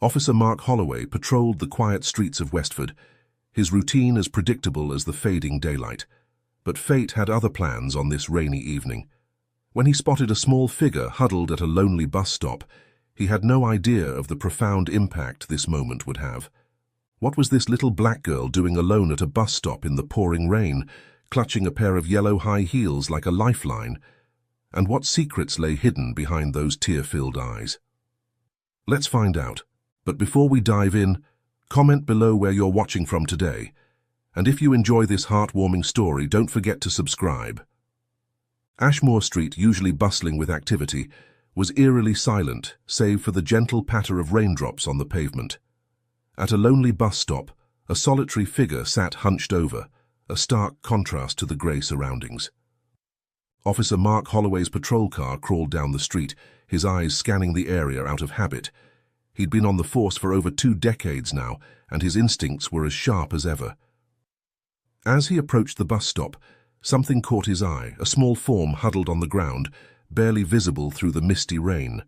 Officer Mark Holloway patrolled the quiet streets of Westford, his routine as predictable as the fading daylight. But fate had other plans on this rainy evening. When he spotted a small figure huddled at a lonely bus stop, he had no idea of the profound impact this moment would have. What was this little black girl doing alone at a bus stop in the pouring rain, clutching a pair of yellow high heels like a lifeline? And what secrets lay hidden behind those tear-filled eyes? Let's find out. But before we dive in, comment below where you're watching from today. And if you enjoy this heartwarming story, don't forget to subscribe. Ashmore Street, usually bustling with activity, was eerily silent, save for the gentle patter of raindrops on the pavement. At a lonely bus stop, a solitary figure sat hunched over, a stark contrast to the grey surroundings. Officer Mark Holloway's patrol car crawled down the street, his eyes scanning the area out of habit. He'd been on the force for over 2 decades now, and his instincts were as sharp as ever. As he approached the bus stop, something caught his eye, a small form huddled on the ground, barely visible through the misty rain.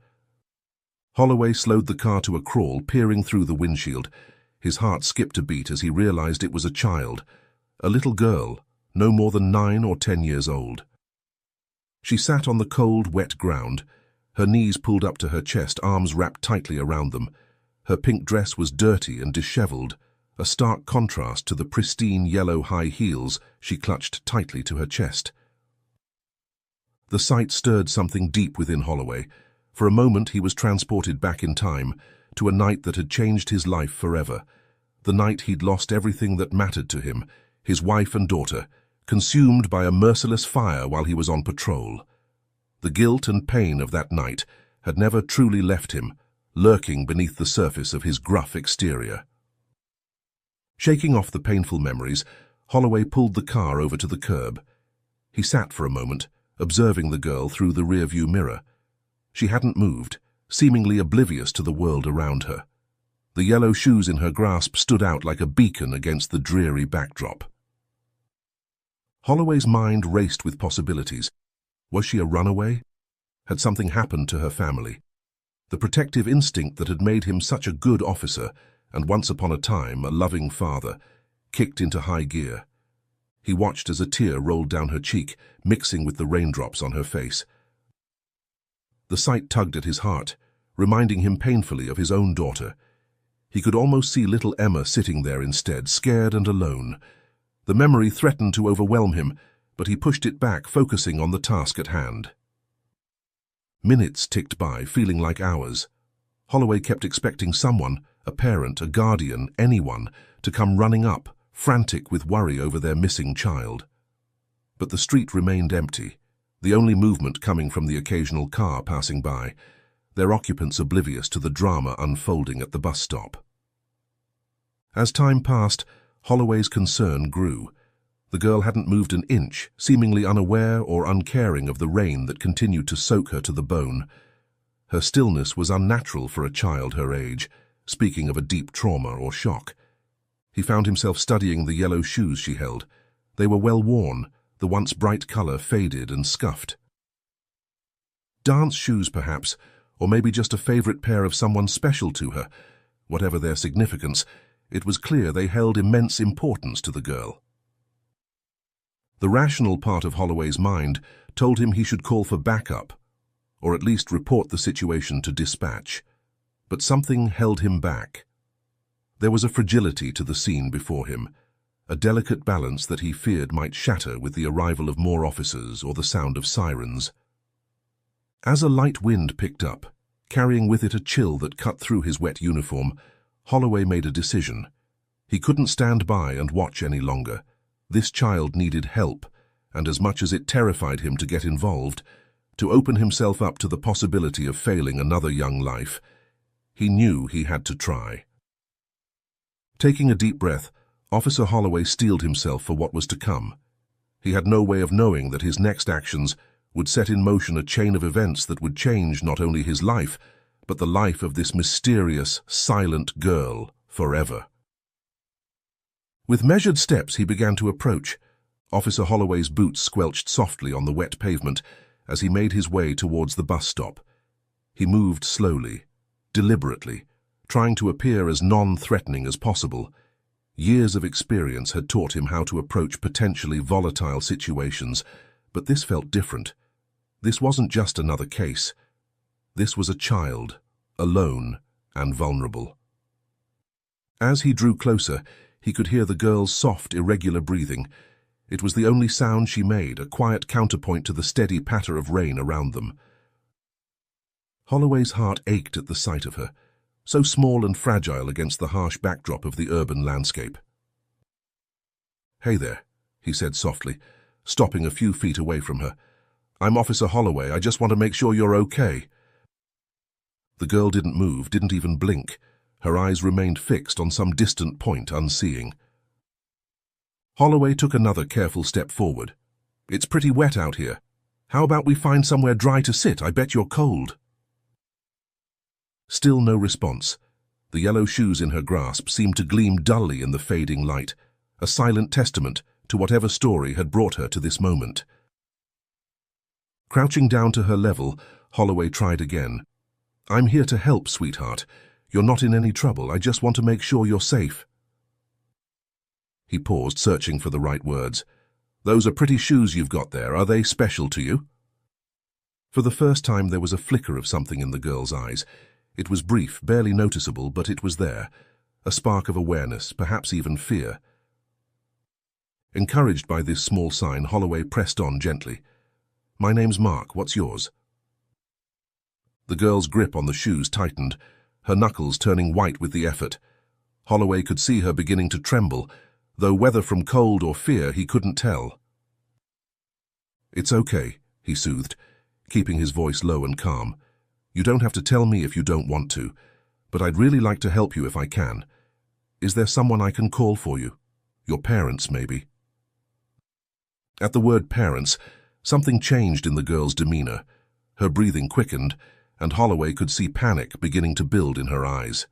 Holloway slowed the car to a crawl, peering through the windshield. His heart skipped a beat as he realized it was a child, a little girl, no more than 9 or 10 years old. She sat on the cold, wet ground, her knees pulled up to her chest, arms wrapped tightly around them. Her pink dress was dirty and disheveled, a stark contrast to the pristine yellow high heels she clutched tightly to her chest. The sight stirred something deep within Holloway. For a moment he was transported back in time, to a night that had changed his life forever. The night he'd lost everything that mattered to him, his wife and daughter, consumed by a merciless fire while he was on patrol. The guilt and pain of that night had never truly left him, lurking beneath the surface of his gruff exterior. Shaking off the painful memories, Holloway pulled the car over to the curb. He sat for a moment, observing the girl through the rearview mirror. She hadn't moved, seemingly oblivious to the world around her. The yellow shoes in her grasp stood out like a beacon against the dreary backdrop. Holloway's mind raced with possibilities. Was she a runaway? Had something happened to her family? The protective instinct that had made him such a good officer, and once upon a time a loving father, kicked into high gear. He watched as a tear rolled down her cheek, mixing with the raindrops on her face. The sight tugged at his heart, reminding him painfully of his own daughter. He could almost see little Emma sitting there instead, scared and alone. The memory threatened to overwhelm him, but he pushed it back, focusing on the task at hand. Minutes ticked by, feeling like hours. Holloway kept expecting someone, a parent, a guardian, anyone, to come running up, frantic with worry over their missing child. But the street remained empty, the only movement coming from the occasional car passing by, their occupants oblivious to the drama unfolding at the bus stop. As time passed, Holloway's concern grew. The girl hadn't moved an inch, seemingly unaware or uncaring of the rain that continued to soak her to the bone. Her stillness was unnatural for a child her age, speaking of a deep trauma or shock. He found himself studying the yellow shoes she held. They were well worn, the once bright color faded and scuffed. Dance shoes, perhaps, or maybe just a favorite pair of someone special to her. Whatever their significance, it was clear they held immense importance to the girl. The rational part of Holloway's mind told him he should call for backup, or at least report the situation to dispatch. But something held him back. There was a fragility to the scene before him, a delicate balance that he feared might shatter with the arrival of more officers or the sound of sirens. As a light wind picked up, carrying with it a chill that cut through his wet uniform, Holloway made a decision. He couldn't stand by and watch any longer. This child needed help, and as much as it terrified him to get involved, to open himself up to the possibility of failing another young life, he knew he had to try. Taking a deep breath, Officer Holloway steeled himself for what was to come. He had no way of knowing that his next actions would set in motion a chain of events that would change not only his life, but the life of this mysterious, silent girl forever. With measured steps he began to approach. Officer Holloway's boots squelched softly on the wet pavement as he made his way towards the bus stop. He moved slowly, deliberately, trying to appear as non-threatening as possible. Years of experience had taught him how to approach potentially volatile situations, but this felt different. This wasn't just another case. This was a child, alone and vulnerable. As he drew closer, he could hear the girl's soft, irregular breathing. It was the only sound she made, a quiet counterpoint to the steady patter of rain around them. Holloway's heart ached at the sight of her, so small and fragile against the harsh backdrop of the urban landscape. "Hey there," he said softly, stopping a few feet away from her. "I'm Officer Holloway. I just want to make sure you're okay." The girl didn't move, didn't even blink. Her eyes remained fixed on some distant point, unseeing. Holloway took another careful step forward. "It's pretty wet out here. How about we find somewhere dry to sit? I bet you're cold." Still no response. The yellow shoes in her grasp seemed to gleam dully in the fading light, a silent testament to whatever story had brought her to this moment. Crouching down to her level, Holloway tried again. "I'm here to help, sweetheart. You're not in any trouble. I just want to make sure you're safe." He paused, searching for the right words. "Those are pretty shoes you've got there. Are they special to you?" For the first time there was a flicker of something in the girl's eyes. It was brief, barely noticeable, but it was there. A spark of awareness, perhaps even fear. Encouraged by this small sign, Holloway pressed on gently. "My name's Mark. What's yours?" The girl's grip on the shoes tightened, her knuckles turning white with the effort. Holloway could see her beginning to tremble, though whether from cold or fear he couldn't tell. "It's okay," he soothed, keeping his voice low and calm. "You don't have to tell me if you don't want to, but I'd really like to help you if I can. Is there someone I can call for you? Your parents, maybe?" At the word parents, something changed in the girl's demeanor. Her breathing quickened, and Holloway could see panic beginning to build in her eyes.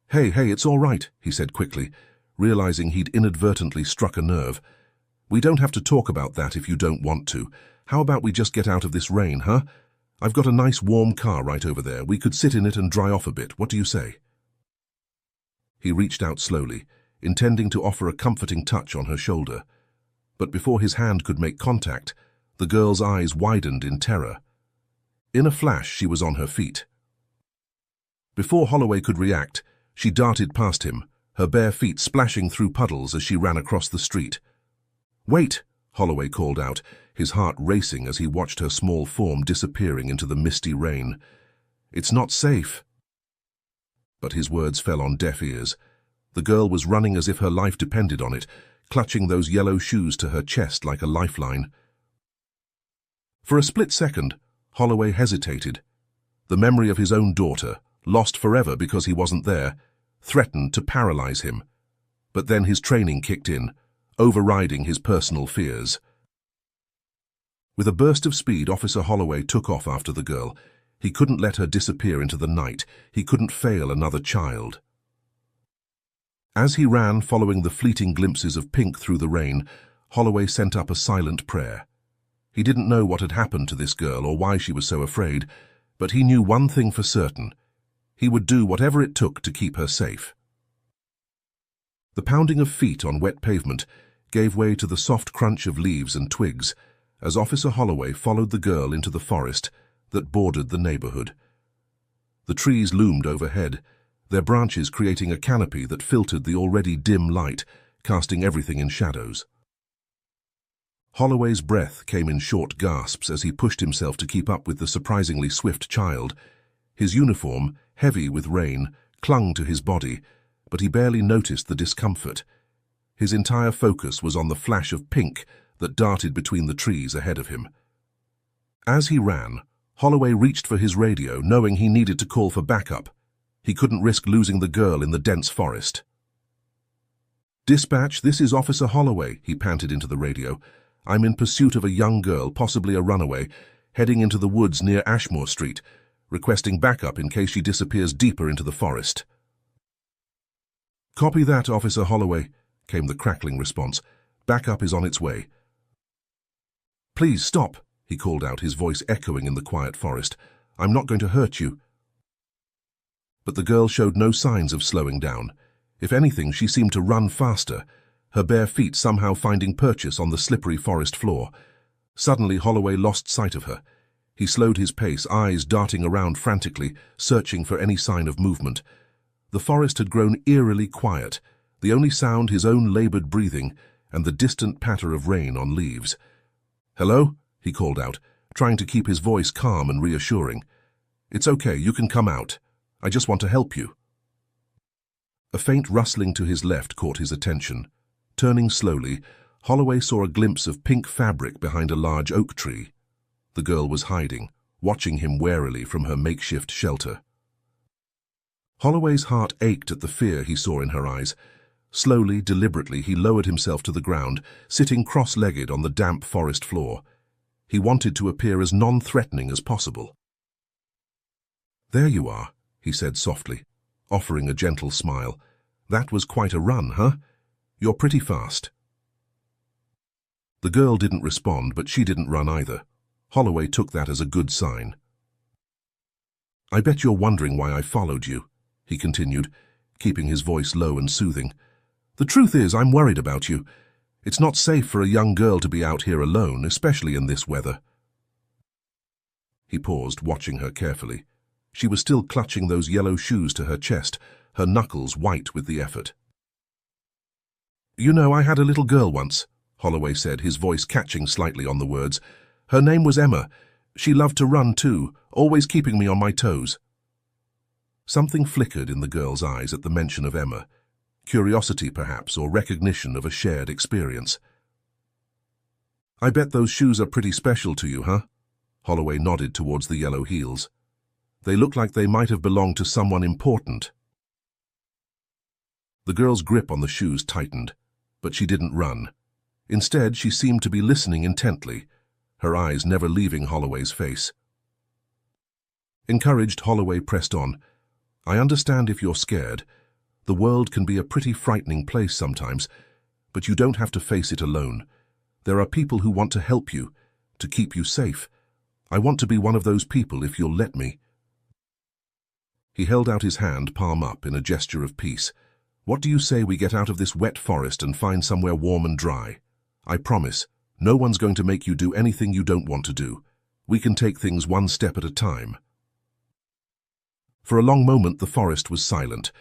Hey, it's all right," he said quickly, realizing he'd inadvertently struck a nerve. "We don't have to talk about that if you don't want to. How about we just get out of this rain, huh? I've got a nice warm car right over there. We could sit in it and dry off a bit. What do you say?" He reached out slowly, intending to offer a comforting touch on her shoulder. But before his hand could make contact, the girl's eyes widened in terror. In a flash, she was on her feet. Before Holloway could react, she darted past him, her bare feet splashing through puddles as she ran across the street. "Wait!" Holloway called out, his heart racing as he watched her small form disappearing into the misty rain. "It's not safe." But his words fell on deaf ears. The girl was running as if her life depended on it, clutching those yellow shoes to her chest like a lifeline. For a split second, Holloway hesitated. The memory of his own daughter, lost forever because he wasn't there, threatened to paralyze him. But then his training kicked in, overriding his personal fears. With a burst of speed, Officer Holloway took off after the girl. He couldn't let her disappear into the night. He couldn't fail another child. As he ran, following the fleeting glimpses of pink through the rain, Holloway sent up a silent prayer. He didn't know what had happened to this girl or why she was so afraid, but he knew one thing for certain. He would do whatever it took to keep her safe. The pounding of feet on wet pavement gave way to the soft crunch of leaves and twigs as Officer Holloway followed the girl into the forest that bordered the neighborhood. The trees loomed overhead, their branches creating a canopy that filtered the already dim light, casting everything in shadows. Holloway's breath came in short gasps as he pushed himself to keep up with the surprisingly swift child. His uniform, heavy with rain, clung to his body, but he barely noticed the discomfort. His entire focus was on the flash of pink that darted between the trees ahead of him. As he ran, Holloway reached for his radio, knowing he needed to call for backup. He couldn't risk losing the girl in the dense forest. "Dispatch, this is Officer Holloway," he panted into the radio. "I'm in pursuit of a young girl, possibly a runaway, heading into the woods near Ashmore Street, requesting backup in case she disappears deeper into the forest." "Copy that, Officer Holloway," came the crackling response. "Backup is on its way." "Please stop," he called out, his voice echoing in the quiet forest. "I'm not going to hurt you." But the girl showed no signs of slowing down. If anything, she seemed to run faster, her bare feet somehow finding purchase on the slippery forest floor. Suddenly, Holloway lost sight of her. He slowed his pace, eyes darting around frantically, searching for any sign of movement. The forest had grown eerily quiet, the only sound his own labored breathing and the distant patter of rain on leaves. "Hello?" he called out, trying to keep his voice calm and reassuring. "It's okay, you can come out. I just want to help you." A faint rustling to his left caught his attention. Turning slowly, Holloway saw a glimpse of pink fabric behind a large oak tree. The girl was hiding, watching him warily from her makeshift shelter. Holloway's heart ached at the fear he saw in her eyes. Slowly, deliberately, he lowered himself to the ground, sitting cross-legged on the damp forest floor. He wanted to appear as non-threatening as possible. "There you are," he said softly, offering a gentle smile. "That was quite a run, huh? You're pretty fast." The girl didn't respond, but she didn't run either. Holloway took that as a good sign. "I bet you're wondering why I followed you," he continued, keeping his voice low and soothing. "The truth is, I'm worried about you. It's not safe for a young girl to be out here alone, especially in this weather." He paused, watching her carefully. She was still clutching those yellow shoes to her chest, her knuckles white with the effort. "You know, I had a little girl once," Holloway said, his voice catching slightly on the words. "Her name was Emma. She loved to run too, always keeping me on my toes." Something flickered in the girl's eyes at the mention of Emma. Curiosity, perhaps, or recognition of a shared experience. "I bet those shoes are pretty special to you, huh?" Holloway nodded towards the yellow heels. "They look like they might have belonged to someone important." The girl's grip on the shoes tightened, but she didn't run. Instead, she seemed to be listening intently, her eyes never leaving Holloway's face. Encouraged, Holloway pressed on. "I understand if you're scared. The world can be a pretty frightening place sometimes, but you don't have to face it alone. There are people who want to help you, to keep you safe. I want to be one of those people if you'll let me." He held out his hand, palm up, in a gesture of peace. "What do you say we get out of this wet forest and find somewhere warm and dry? I promise, no one's going to make you do anything you don't want to do. We can take things one step at a time." For a long moment the forest was silent.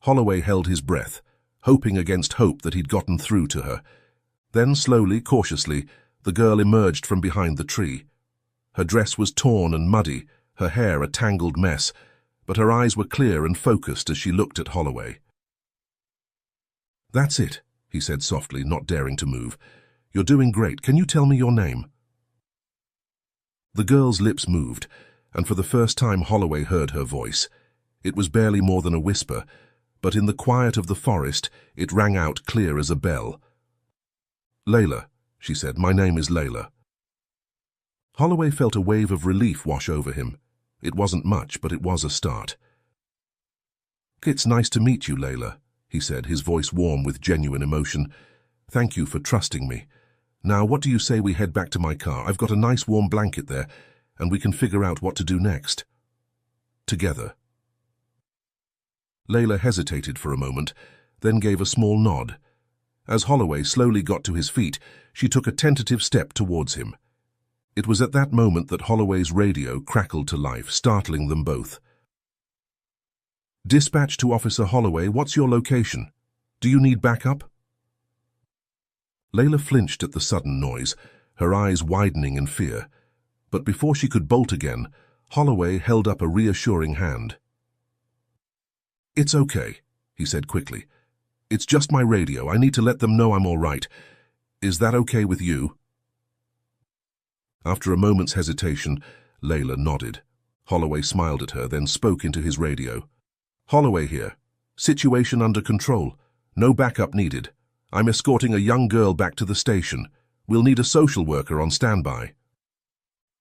Holloway held his breath, hoping against hope that he'd gotten through to her. Then, slowly, cautiously, the girl emerged from behind the tree. Her dress was torn and muddy, her hair a tangled mess, but her eyes were clear and focused as she looked at Holloway. "That's it," he said softly, not daring to move. "You're doing great. Can you tell me your name?" The girl's lips moved, and for the first time Holloway heard her voice. It was barely more than a whisper, but in the quiet of the forest it rang out clear as a bell. "Layla," she said. "My name is Layla." Holloway felt a wave of relief wash over him. It wasn't much, but it was a start. "It's nice to meet you, Layla," he said, his voice warm with genuine emotion. "Thank you for trusting me. Now, what do you say we head back to my car? I've got a nice warm blanket there, and we can figure out what to do next. Together." Layla hesitated for a moment, then gave a small nod. As Holloway slowly got to his feet, she took a tentative step towards him. It was at that moment that Holloway's radio crackled to life, startling them both. "Dispatch to Officer Holloway, what's your location? Do you need backup?" Layla flinched at the sudden noise, her eyes widening in fear. But before she could bolt again, Holloway held up a reassuring hand. "It's okay," he said quickly. "It's just my radio. I need to let them know I'm all right. Is that okay with you?" After a moment's hesitation, Layla nodded. Holloway smiled at her, then spoke into his radio. "Holloway here. Situation under control. No backup needed. I'm escorting a young girl back to the station. We'll need a social worker on standby."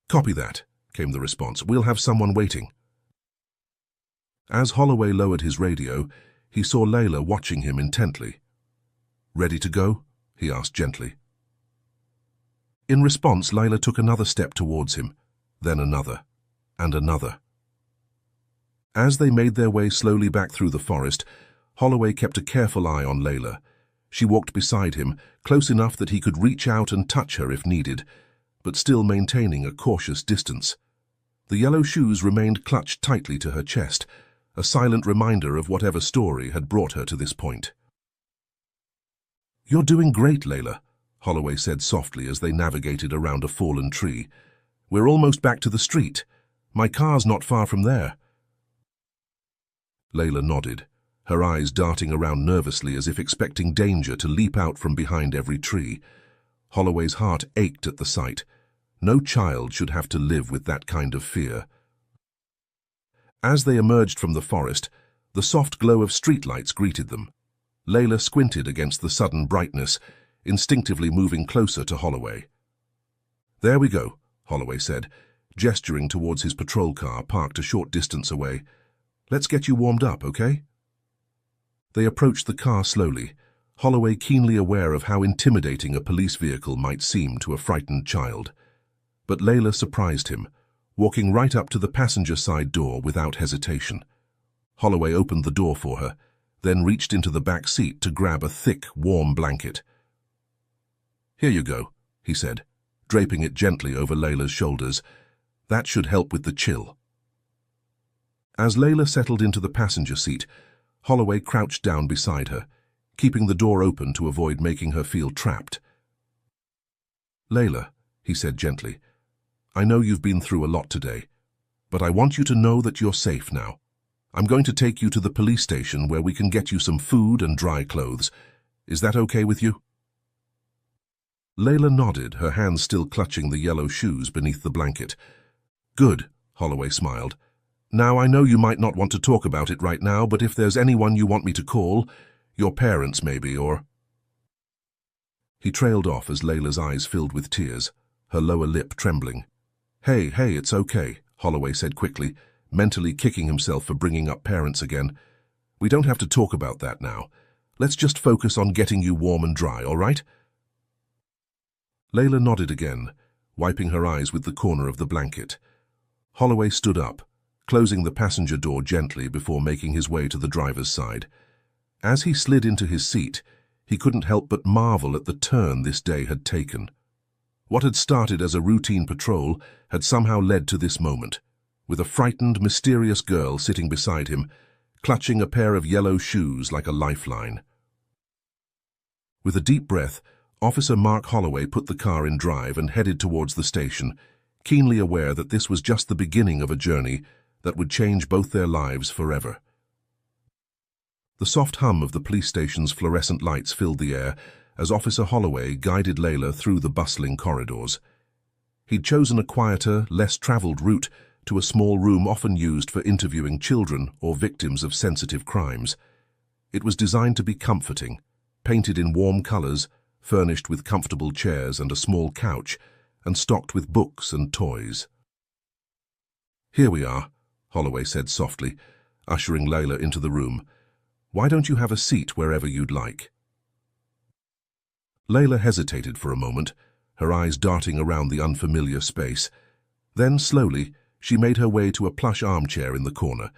"Copy that," came the response. "We'll have someone waiting." As Holloway lowered his radio, he saw Layla watching him intently. "Ready to go?" he asked gently. In response, Layla took another step towards him, then another, and another. As they made their way slowly back through the forest, Holloway kept a careful eye on Layla. She walked beside him, close enough that he could reach out and touch her if needed, but still maintaining a cautious distance. The yellow shoes remained clutched tightly to her chest, a silent reminder of whatever story had brought her to this point. "You're doing great, Layla," Holloway said softly as they navigated around a fallen tree. "We're almost back to the street. My car's not far from there." Layla nodded, her eyes darting around nervously as if expecting danger to leap out from behind every tree. Holloway's heart ached at the sight. No child should have to live with that kind of fear. As they emerged from the forest, the soft glow of streetlights greeted them. Layla squinted against the sudden brightness, instinctively moving closer to Holloway. "There we go," Holloway said, gesturing towards his patrol car parked a short distance away. "Let's get you warmed up, okay?" They approached the car slowly, Holloway keenly aware of how intimidating a police vehicle might seem to a frightened child. But Layla surprised him, walking right up to the passenger side door without hesitation. Holloway opened the door for her, then reached into the back seat to grab a thick, warm blanket. "Here you go," he said, draping it gently over Layla's shoulders. "That should help with the chill." As Layla settled into the passenger seat, Holloway crouched down beside her, keeping the door open to avoid making her feel trapped. "Layla," he said gently, "I know you've been through a lot today, but I want you to know that you're safe now. I'm going to take you to the police station where we can get you some food and dry clothes. Is that okay with you?" Layla nodded, her hands still clutching the yellow shoes beneath the blanket. "Good," Holloway smiled. "Now, I know you might not want to talk about it right now, but if there's anyone you want me to call, your parents maybe, or—" He trailed off as Layla's eyes filled with tears, her lower lip trembling. Hey, it's okay," Holloway said quickly, mentally kicking himself for bringing up parents again. "We don't have to talk about that now. Let's just focus on getting you warm and dry, all right?" Layla nodded again, wiping her eyes with the corner of the blanket. Holloway stood up, closing the passenger door gently before making his way to the driver's side. As he slid into his seat, he couldn't help but marvel at the turn this day had taken. What had started as a routine patrol had somehow led to this moment, with a frightened, mysterious girl sitting beside him, clutching a pair of yellow shoes like a lifeline. With a deep breath, Officer Mark Holloway put the car in drive and headed towards the station, keenly aware that this was just the beginning of a journey that would change both their lives forever. The soft hum of the police station's fluorescent lights filled the air as Officer Holloway guided Layla through the bustling corridors. He'd chosen a quieter, less traveled route to a small room often used for interviewing children or victims of sensitive crimes. It was designed to be comforting, painted in warm colors, furnished with comfortable chairs and a small couch, and stocked with books and toys. "Here we are," Holloway said softly, ushering Layla into the room. "Why don't you have a seat wherever you'd like?" Layla hesitated for a moment, her eyes darting around the unfamiliar space. Then, slowly, she made her way to a plush armchair in the corner,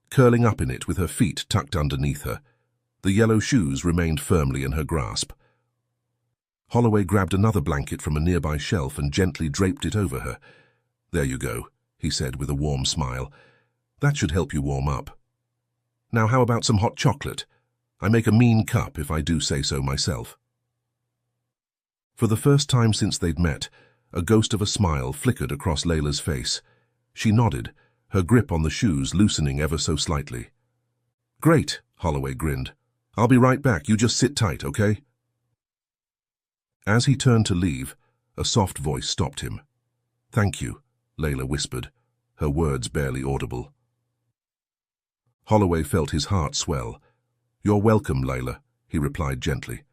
curling up in it with her feet tucked underneath her. The yellow shoes remained firmly in her grasp. Holloway grabbed another blanket from a nearby shelf and gently draped it over her. "There you go," he said with a warm smile. "That should help you warm up. Now how about some hot chocolate? I make a mean cup if I do say so myself." For the first time since they'd met, a ghost of a smile flickered across Layla's face. She nodded, her grip on the shoes loosening ever so slightly. "Great," Holloway grinned. "I'll be right back. You just sit tight, okay?" As he turned to leave, a soft voice stopped him. "Thank you," Layla whispered, her words barely audible. Holloway felt his heart swell. "You're welcome, Layla," he replied gently.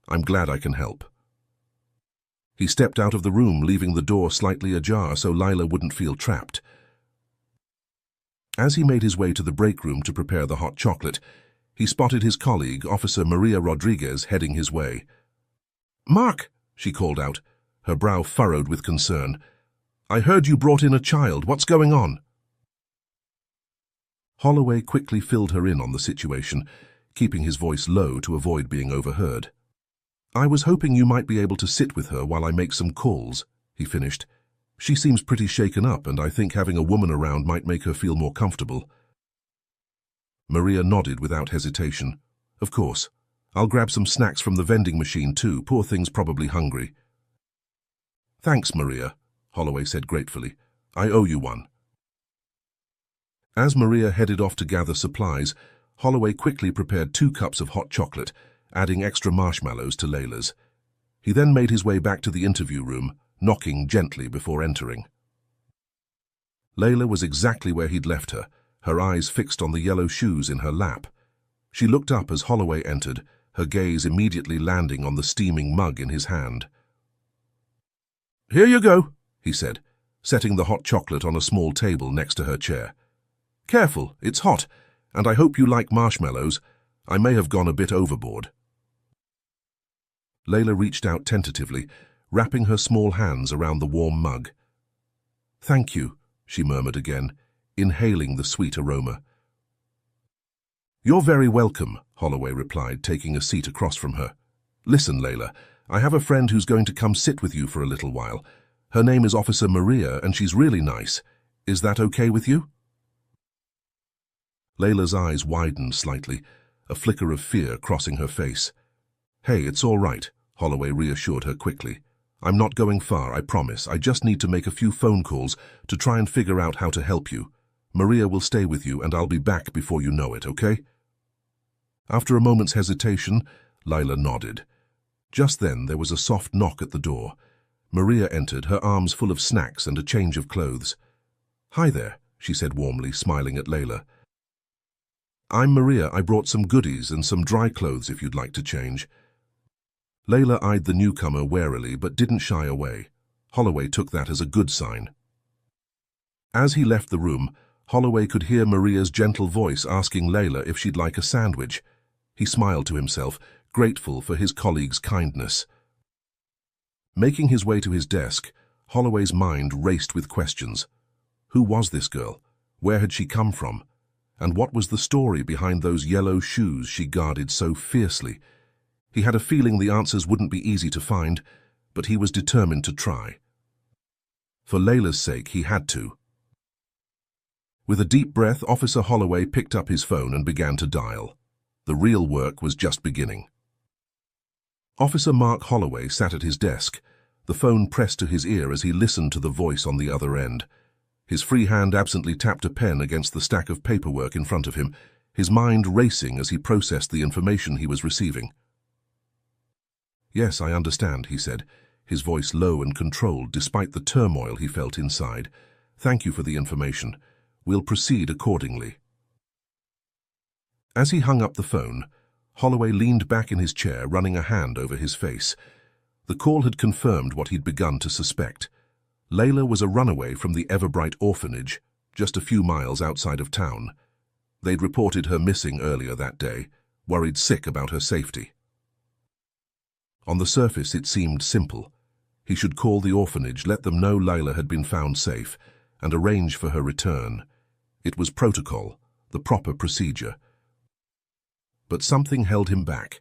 "I'm glad I can help." He stepped out of the room, leaving the door slightly ajar so Layla wouldn't feel trapped. As he made his way to the break room to prepare the hot chocolate, he spotted his colleague, Officer Maria Rodriguez, heading his way. "Mark," she called out, her brow furrowed with concern. "I heard you brought in a child. What's going on?" Holloway quickly filled her in on the situation, keeping his voice low to avoid being overheard. "I was hoping you might be able to sit with her while I make some calls," he finished. "She seems pretty shaken up, and I think having a woman around might make her feel more comfortable." Maria nodded without hesitation. "Of course. I'll grab some snacks from the vending machine too. Poor thing's probably hungry." "Thanks, Maria," Holloway said gratefully. "I owe you one." As Maria headed off to gather supplies, Holloway quickly prepared 2 cups of hot chocolate, adding extra marshmallows to Layla's. He then made his way back to the interview room, knocking gently before entering. Layla was exactly where he'd left her, her eyes fixed on the yellow shoes in her lap. She looked up as Holloway entered, her gaze immediately landing on the steaming mug in his hand. "Here you go," he said, setting the hot chocolate on a small table next to her chair. "Careful, it's hot, and I hope you like marshmallows. I may have gone a bit overboard." Layla reached out tentatively, wrapping her small hands around the warm mug. "Thank you," she murmured again, inhaling the sweet aroma. "You're very welcome," Holloway replied, taking a seat across from her. "Listen, Layla, I have a friend who's going to come sit with you for a little while. Her name is Officer Maria, and she's really nice. Is that okay with you?" Layla's eyes widened slightly, a flicker of fear crossing her face. "Hey, it's all right," Holloway reassured her quickly. "I'm not going far, I promise. I just need to make a few phone calls to try and figure out how to help you. Maria will stay with you, and I'll be back before you know it, okay?" After a moment's hesitation, Layla nodded. Just then, there was a soft knock at the door. Maria entered, her arms full of snacks and a change of clothes. "Hi there," she said warmly, smiling at Layla. "I'm Maria. I brought some goodies and some dry clothes if you'd like to change." Layla eyed the newcomer warily but didn't shy away. Holloway took that as a good sign. As he left the room, Holloway could hear Maria's gentle voice asking Layla if she'd like a sandwich. He smiled to himself, grateful for his colleague's kindness. Making his way to his desk, Holloway's mind raced with questions. Who was this girl? Where had she come from? And what was the story behind those yellow shoes she guarded so fiercely? He had a feeling the answers wouldn't be easy to find, but he was determined to try. For Layla's sake, he had to. With a deep breath, Officer Holloway picked up his phone and began to dial. The real work was just beginning. Officer Mark Holloway sat at his desk, the phone pressed to his ear as he listened to the voice on the other end. His free hand absently tapped a pen against the stack of paperwork in front of him, his mind racing as he processed the information he was receiving. "Yes, I understand," he said, his voice low and controlled despite the turmoil he felt inside. "Thank you for the information. We'll proceed accordingly." As he hung up the phone, Holloway leaned back in his chair, running a hand over his face. The call had confirmed what he'd begun to suspect. Layla was a runaway from the Everbright orphanage, just a few miles outside of town. They'd reported her missing earlier that day, worried sick about her safety. On the surface, it seemed simple. He should call the orphanage, let them know Layla had been found safe, and arrange for her return. It was protocol, the proper procedure. But something held him back,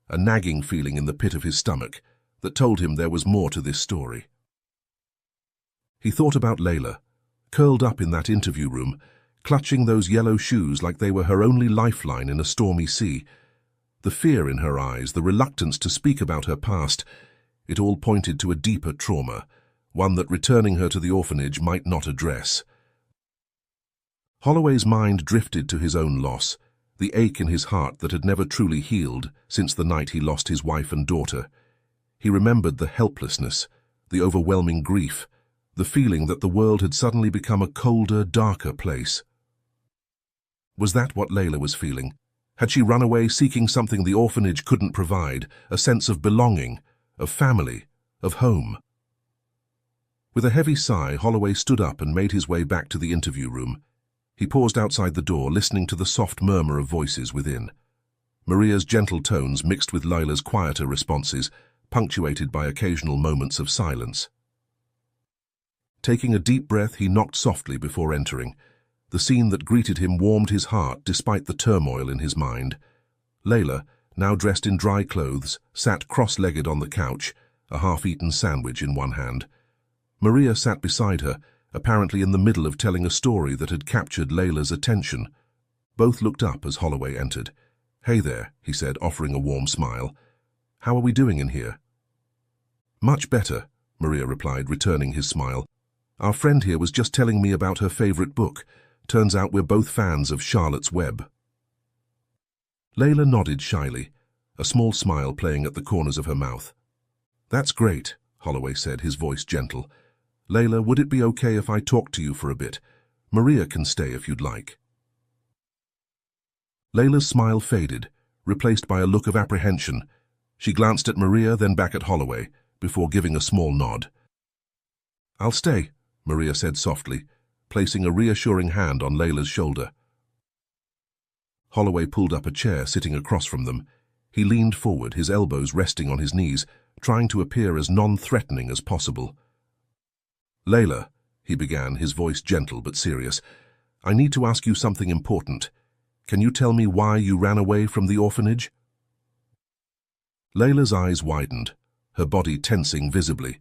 a nagging feeling in the pit of his stomach that told him there was more to this story. He thought about Layla, curled up in that interview room, clutching those yellow shoes like they were her only lifeline in a stormy sea. The fear in her eyes, the reluctance to speak about her past, it all pointed to a deeper trauma, one that returning her to the orphanage might not address. Holloway's mind drifted to his own loss, the ache in his heart that had never truly healed since the night he lost his wife and daughter. He remembered the helplessness, the overwhelming grief, the feeling that the world had suddenly become a colder, darker place. Was that what Layla was feeling? Had she run away seeking something the orphanage couldn't provide, a sense of belonging, of family, of home? With a heavy sigh, Holloway stood up and made his way back to the interview room. He paused outside the door, listening to the soft murmur of voices within. Maria's gentle tones mixed with Layla's quieter responses, punctuated by occasional moments of silence. Taking a deep breath, he knocked softly before entering. The scene that greeted him warmed his heart despite the turmoil in his mind. Layla, now dressed in dry clothes, sat cross-legged on the couch, a half-eaten sandwich in one hand. Maria sat beside her, apparently in the middle of telling a story that had captured Layla's attention. Both looked up as Holloway entered. "Hey there," he said, offering a warm smile. "How are we doing in here?" "Much better," Maria replied, returning his smile. "Our friend here was just telling me about her favorite book. Turns out we're both fans of Charlotte's Web." Layla nodded shyly, a small smile playing at the corners of her mouth. "That's great," Holloway said, his voice gentle. "Layla, would it be okay if I talked to you for a bit? Maria can stay if you'd like." Layla's smile faded, replaced by a look of apprehension. She glanced at Maria, then back at Holloway, before giving a small nod. "I'll stay," Maria said softly, placing a reassuring hand on Layla's shoulder. Holloway pulled up a chair sitting across from them. He leaned forward, his elbows resting on his knees, trying to appear as non-threatening as possible. "Layla," he began, his voice gentle but serious, "I need to ask you something important. Can you tell me why you ran away from the orphanage?" Layla's eyes widened, her body tensing visibly.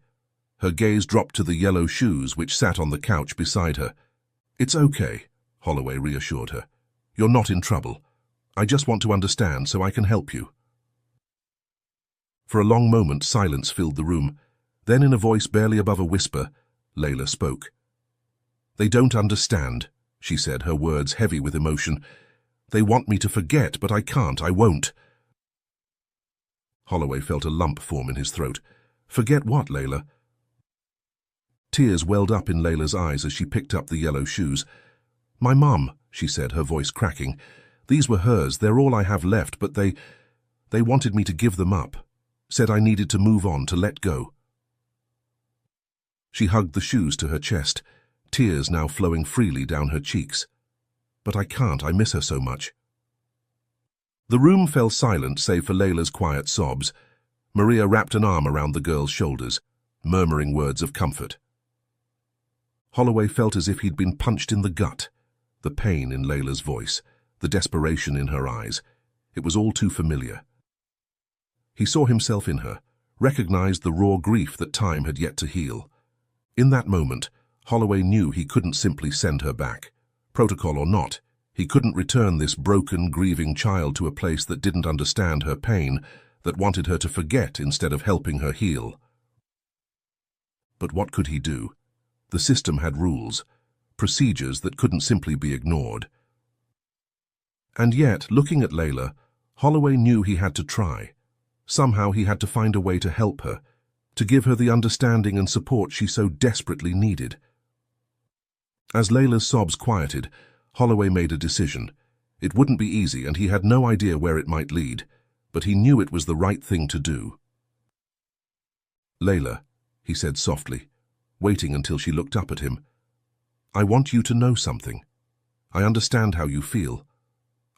Her gaze dropped to the yellow shoes which sat on the couch beside her. "It's okay," Holloway reassured her. "You're not in trouble. I just want to understand so I can help you." For a long moment, silence filled the room. Then, in a voice barely above a whisper, Layla spoke. "They don't understand," she said, her words heavy with emotion. "They want me to forget, but I can't, I won't." Holloway felt a lump form in his throat. "Forget what, Layla?" Tears welled up in Layla's eyes as she picked up the yellow shoes. "My mum," she said, her voice cracking. "These were hers, they're all I have left, but they wanted me to give them up. Said I needed to move on, to let go." She hugged the shoes to her chest, tears now flowing freely down her cheeks. "But I can't, I miss her so much." The room fell silent save for Layla's quiet sobs. Maria wrapped an arm around the girl's shoulders, murmuring words of comfort. Holloway felt as if he'd been punched in the gut. The pain in Layla's voice, the desperation in her eyes. It was all too familiar. He saw himself in her, recognized the raw grief that time had yet to heal. In that moment, Holloway knew he couldn't simply send her back. Protocol or not, he couldn't return this broken, grieving child to a place that didn't understand her pain, that wanted her to forget instead of helping her heal. But what could he do? The system had rules, procedures that couldn't simply be ignored. And yet, looking at Layla, Holloway knew he had to try. Somehow he had to find a way to help her, to give her the understanding and support she so desperately needed. As Layla's sobs quieted, Holloway made a decision. It wouldn't be easy, and he had no idea where it might lead, but he knew it was the right thing to do. "Layla," he said softly, waiting until she looked up at him, "I want you to know something. I understand how you feel.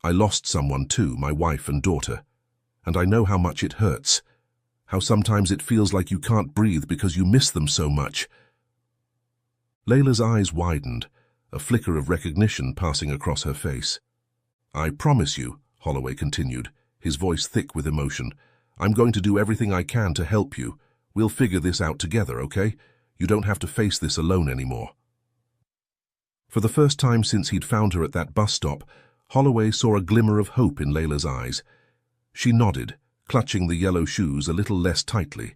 I lost someone too, my wife and daughter, and I know how much it hurts, how sometimes it feels like you can't breathe because you miss them so much." Layla's eyes widened, a flicker of recognition passing across her face. "I promise you," Holloway continued, his voice thick with emotion, "I'm going to do everything I can to help you. We'll figure this out together, okay? You don't have to face this alone anymore." For the first time since he'd found her at that bus stop, Holloway saw a glimmer of hope in Layla's eyes. She nodded, clutching the yellow shoes a little less tightly.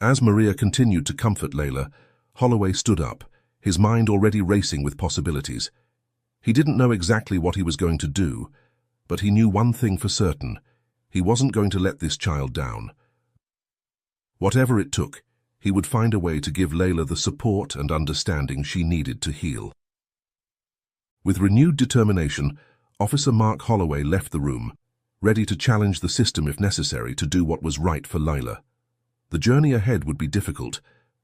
As Maria continued to comfort Layla, Holloway stood up, his mind already racing with possibilities. He didn't know exactly what he was going to do, but he knew one thing for certain. He wasn't going to let this child down. Whatever it took, he would find a way to give Layla the support and understanding she needed to heal. With renewed determination, Officer Mark Holloway left the room, ready to challenge the system if necessary to do what was right for Layla. The journey ahead would be difficult,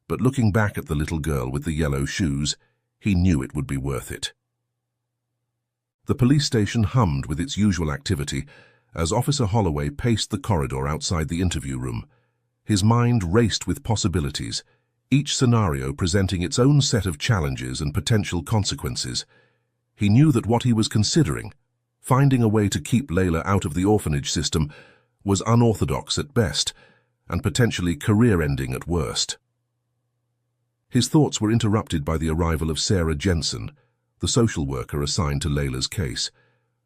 but looking back at the little girl with the yellow shoes, he knew it would be worth it. The police station hummed with its usual activity as Officer Holloway paced the corridor outside the interview room. His mind raced with possibilities, each scenario presenting its own set of challenges and potential consequences. He knew that what he was considering, finding a way to keep Layla out of the orphanage system, was unorthodox at best and potentially career-ending at worst. His thoughts were interrupted by the arrival of Sarah Jensen, the social worker assigned to Layla's case.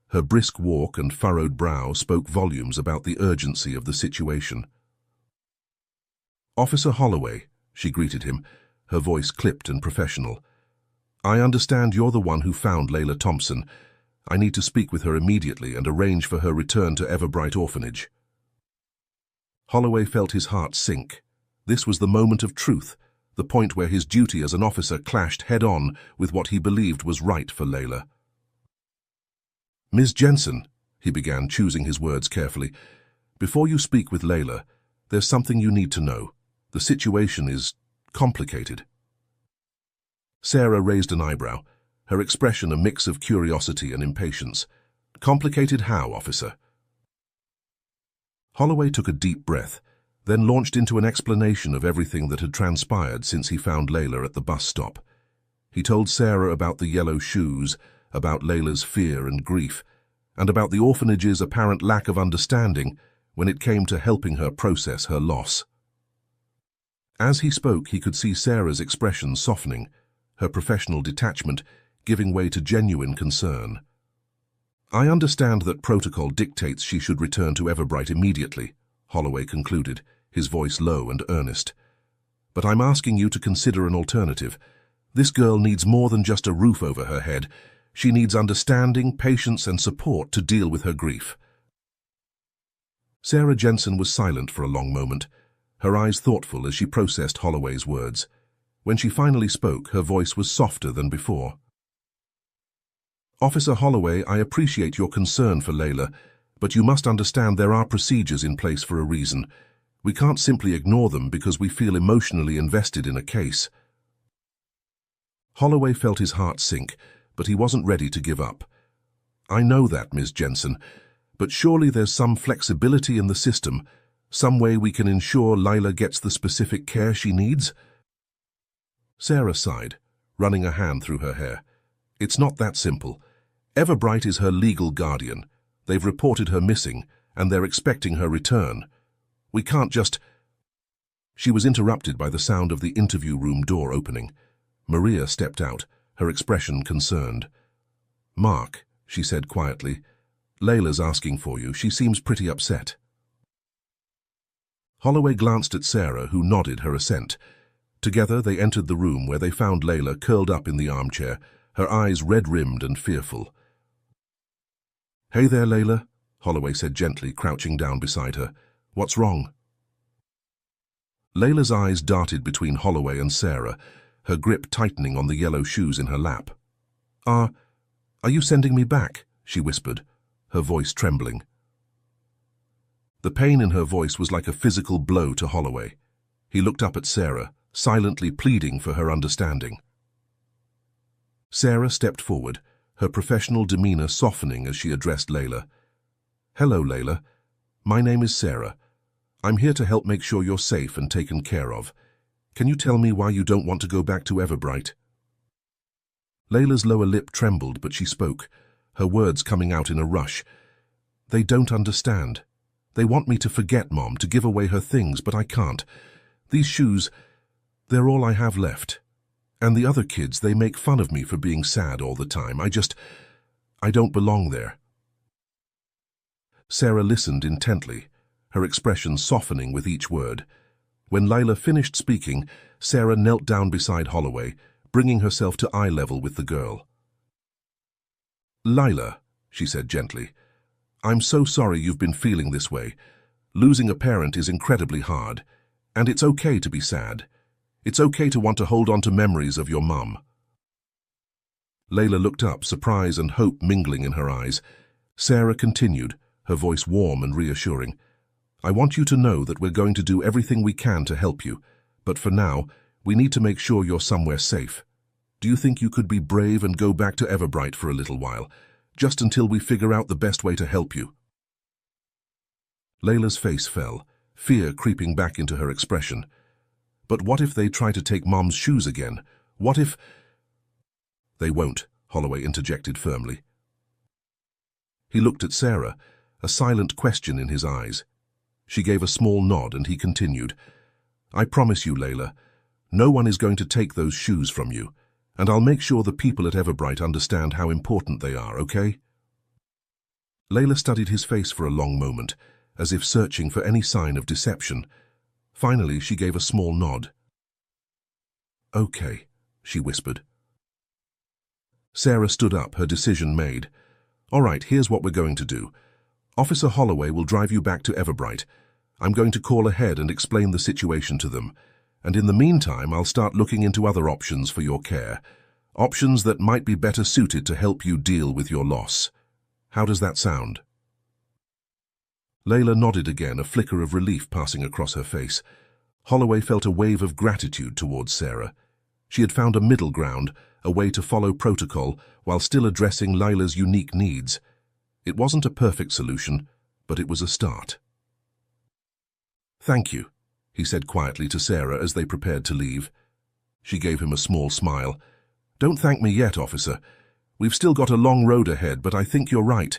Her brisk walk and furrowed brow spoke volumes about the urgency of the situation. "Officer Holloway," she greeted him, her voice clipped and professional. "I understand you're the one who found Layla Thompson. I need to speak with her immediately and arrange for her return to Everbright Orphanage." Holloway felt his heart sink. This was the moment of truth, the point where his duty as an officer clashed head-on with what he believed was right for Layla. "Ms. Jensen," he began, choosing his words carefully, "before you speak with Layla, there's something you need to know. The situation is complicated." Sarah raised an eyebrow, her expression a mix of curiosity and impatience. "Complicated how, officer?" Holloway took a deep breath, then launched into an explanation of everything that had transpired since he found Layla at the bus stop. He told Sarah about the yellow shoes, about Layla's fear and grief, and about the orphanage's apparent lack of understanding when it came to helping her process her loss. As he spoke, he could see Sarah's expression softening, her professional detachment giving way to genuine concern. "I understand that protocol dictates she should return to Everbright immediately," Holloway concluded, his voice low and earnest. "But I'm asking you to consider an alternative. This girl needs more than just a roof over her head. She needs understanding, patience, and support to deal with her grief." Sarah Jensen was silent for a long moment, her eyes thoughtful as she processed Holloway's words. When she finally spoke, her voice was softer than before. "Officer Holloway, I appreciate your concern for Layla, but you must understand there are procedures in place for a reason. We can't simply ignore them because we feel emotionally invested in a case." Holloway felt his heart sink, but he wasn't ready to give up. "I know that, Ms. Jensen, but surely there's some flexibility in the system, some way we can ensure Layla gets the specific care she needs?" Sarah sighed, running a hand through her hair. "It's not that simple. Everbright is her legal guardian. They've reported her missing, and they're expecting her return. We can't just—" She was interrupted by the sound of the interview room door opening. Maria stepped out, her expression concerned. "Mark," she said quietly, "Layla's asking for you. She seems pretty upset." Holloway glanced at Sarah, who nodded her assent. Together they entered the room where they found Layla curled up in the armchair, her eyes red-rimmed and fearful. "Hey there, Layla," Holloway said gently, crouching down beside her. "What's wrong?" Layla's eyes darted between Holloway and Sarah, her grip tightening on the yellow shoes in her lap. Are you sending me back?" she whispered, her voice trembling. The pain in her voice was like a physical blow to Holloway. He looked up at Sarah, silently pleading for her understanding. Sarah stepped forward, her professional demeanor softening as she addressed Layla. "Hello, Layla. My name is Sarah. I'm here to help make sure you're safe and taken care of. Can you tell me why you don't want to go back to Everbright?" Layla's lower lip trembled, but she spoke, her words coming out in a rush. "They don't understand. They want me to forget Mom, to give away her things, but I can't. These shoes, they're all I have left. And the other kids, they make fun of me for being sad all the time. I don't belong there." Sarah listened intently, her expression softening with each word. When Layla finished speaking, Sarah knelt down beside Holloway, bringing herself to eye level with the girl. "Layla," she said gently, "I'm so sorry you've been feeling this way. Losing a parent is incredibly hard, and it's okay to be sad. It's okay to want to hold on to memories of your mum." Layla looked up, surprise and hope mingling in her eyes. Sarah continued, her voice warm and reassuring. "I want you to know that we're going to do everything we can to help you, but for now, we need to make sure you're somewhere safe. Do you think you could be brave and go back to Everbright for a little while, just until we figure out the best way to help you?" Layla's face fell, fear creeping back into her expression. But what if they try to take Mom's shoes again? What if— "They won't," Holloway interjected firmly. He looked at Sarah, a silent question in his eyes. She gave a small nod and he continued, "I promise you, Layla, no one is going to take those shoes from you, and I'll make sure the people at Everbright understand how important they are, okay?" Layla studied his face for a long moment, as if searching for any sign of deception. Finally, she gave a small nod. "Okay," she whispered. Sarah stood up, her decision made. "All right, here's what we're going to do. Officer Holloway will drive you back to Everbright. I'm going to call ahead and explain the situation to them. And in the meantime, I'll start looking into other options for your care. Options that might be better suited to help you deal with your loss. How does that sound?" Layla nodded again, a flicker of relief passing across her face. Holloway felt a wave of gratitude towards Sarah. She had found a middle ground, a way to follow protocol while still addressing Layla's unique needs. It wasn't a perfect solution, but it was a start. "Thank you," he said quietly to Sarah as they prepared to leave. She gave him a small smile. "Don't thank me yet, officer. We've still got a long road ahead, but I think you're right.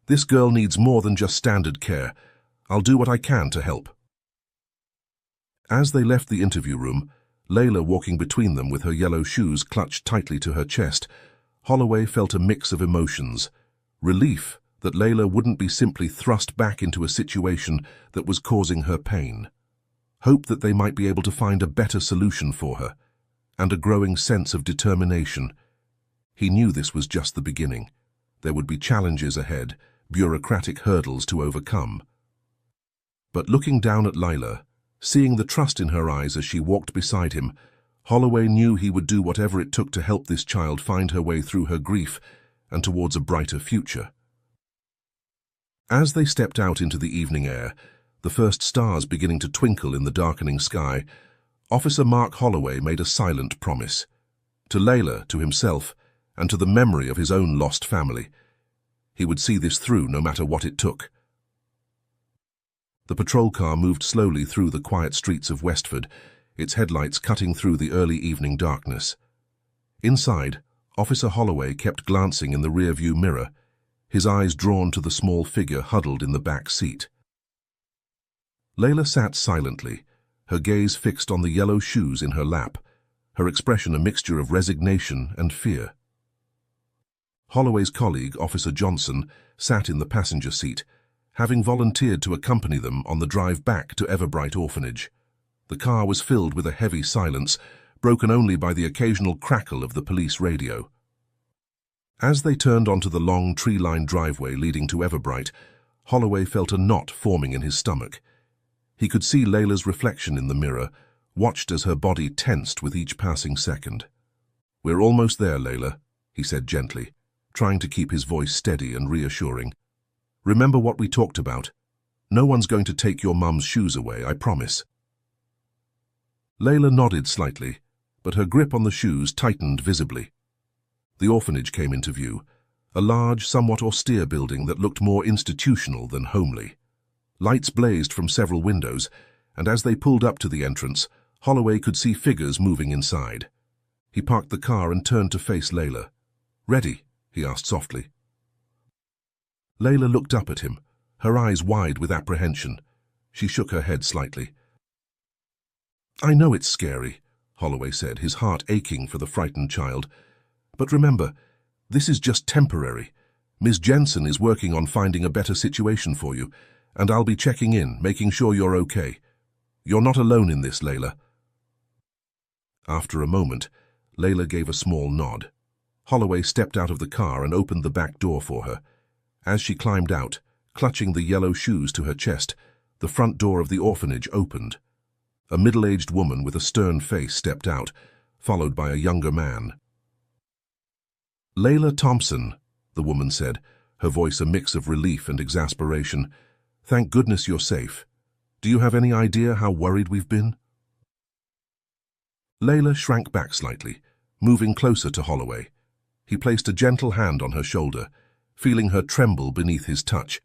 This girl needs more than just standard care. I'll do what I can to help." As they left the interview room, Layla walking between them with her yellow shoes clutched tightly to her chest, Holloway felt a mix of emotions. Relief that Layla wouldn't be simply thrust back into a situation that was causing her pain. Hope that they might be able to find a better solution for her, and a growing sense of determination. He knew this was just the beginning. There would be challenges ahead, bureaucratic hurdles to overcome. But looking down at Layla, seeing the trust in her eyes as she walked beside him, Holloway knew he would do whatever it took to help this child find her way through her grief and towards a brighter future. As they stepped out into the evening air, the first stars beginning to twinkle in the darkening sky, Officer Mark Holloway made a silent promise. To Layla, to himself, and to the memory of his own lost family. He would see this through no matter what it took. The patrol car moved slowly through the quiet streets of Westford, its headlights cutting through the early evening darkness. Inside, Officer Holloway kept glancing in the rear-view mirror, his eyes drawn to the small figure huddled in the back seat. Layla sat silently, her gaze fixed on the yellow shoes in her lap, her expression a mixture of resignation and fear. Holloway's colleague, Officer Johnson, sat in the passenger seat, having volunteered to accompany them on the drive back to Everbright Orphanage. The car was filled with a heavy silence, broken only by the occasional crackle of the police radio. As they turned onto the long tree-lined driveway leading to Everbright, Holloway felt a knot forming in his stomach. He could see Layla's reflection in the mirror, watched as her body tensed with each passing second. "We're almost there, Layla," he said gently, trying to keep his voice steady and reassuring. "Remember what we talked about. No one's going to take your mum's shoes away, I promise." Layla nodded slightly, but her grip on the shoes tightened visibly. The orphanage came into view, a large, somewhat austere building that looked more institutional than homely. Lights blazed from several windows, and as they pulled up to the entrance, Holloway could see figures moving inside. He parked the car and turned to face Layla. "Ready?" he asked softly. Layla looked up at him, her eyes wide with apprehension. She shook her head slightly. "I know it's scary," Holloway said, his heart aching for the frightened child. "But remember, this is just temporary. Ms. Jensen is working on finding a better situation for you, and I'll be checking in, making sure you're okay. You're not alone in this, Layla." After a moment, Layla gave a small nod. Holloway stepped out of the car and opened the back door for her. As she climbed out, clutching the yellow shoes to her chest, the front door of the orphanage opened. A middle-aged woman with a stern face stepped out, followed by a younger man. "Layla Thompson," the woman said, her voice a mix of relief and exasperation. "Thank goodness you're safe. Do you have any idea how worried we've been?" Layla shrank back slightly, moving closer to Holloway. He placed a gentle hand on her shoulder, feeling her tremble beneath his touch.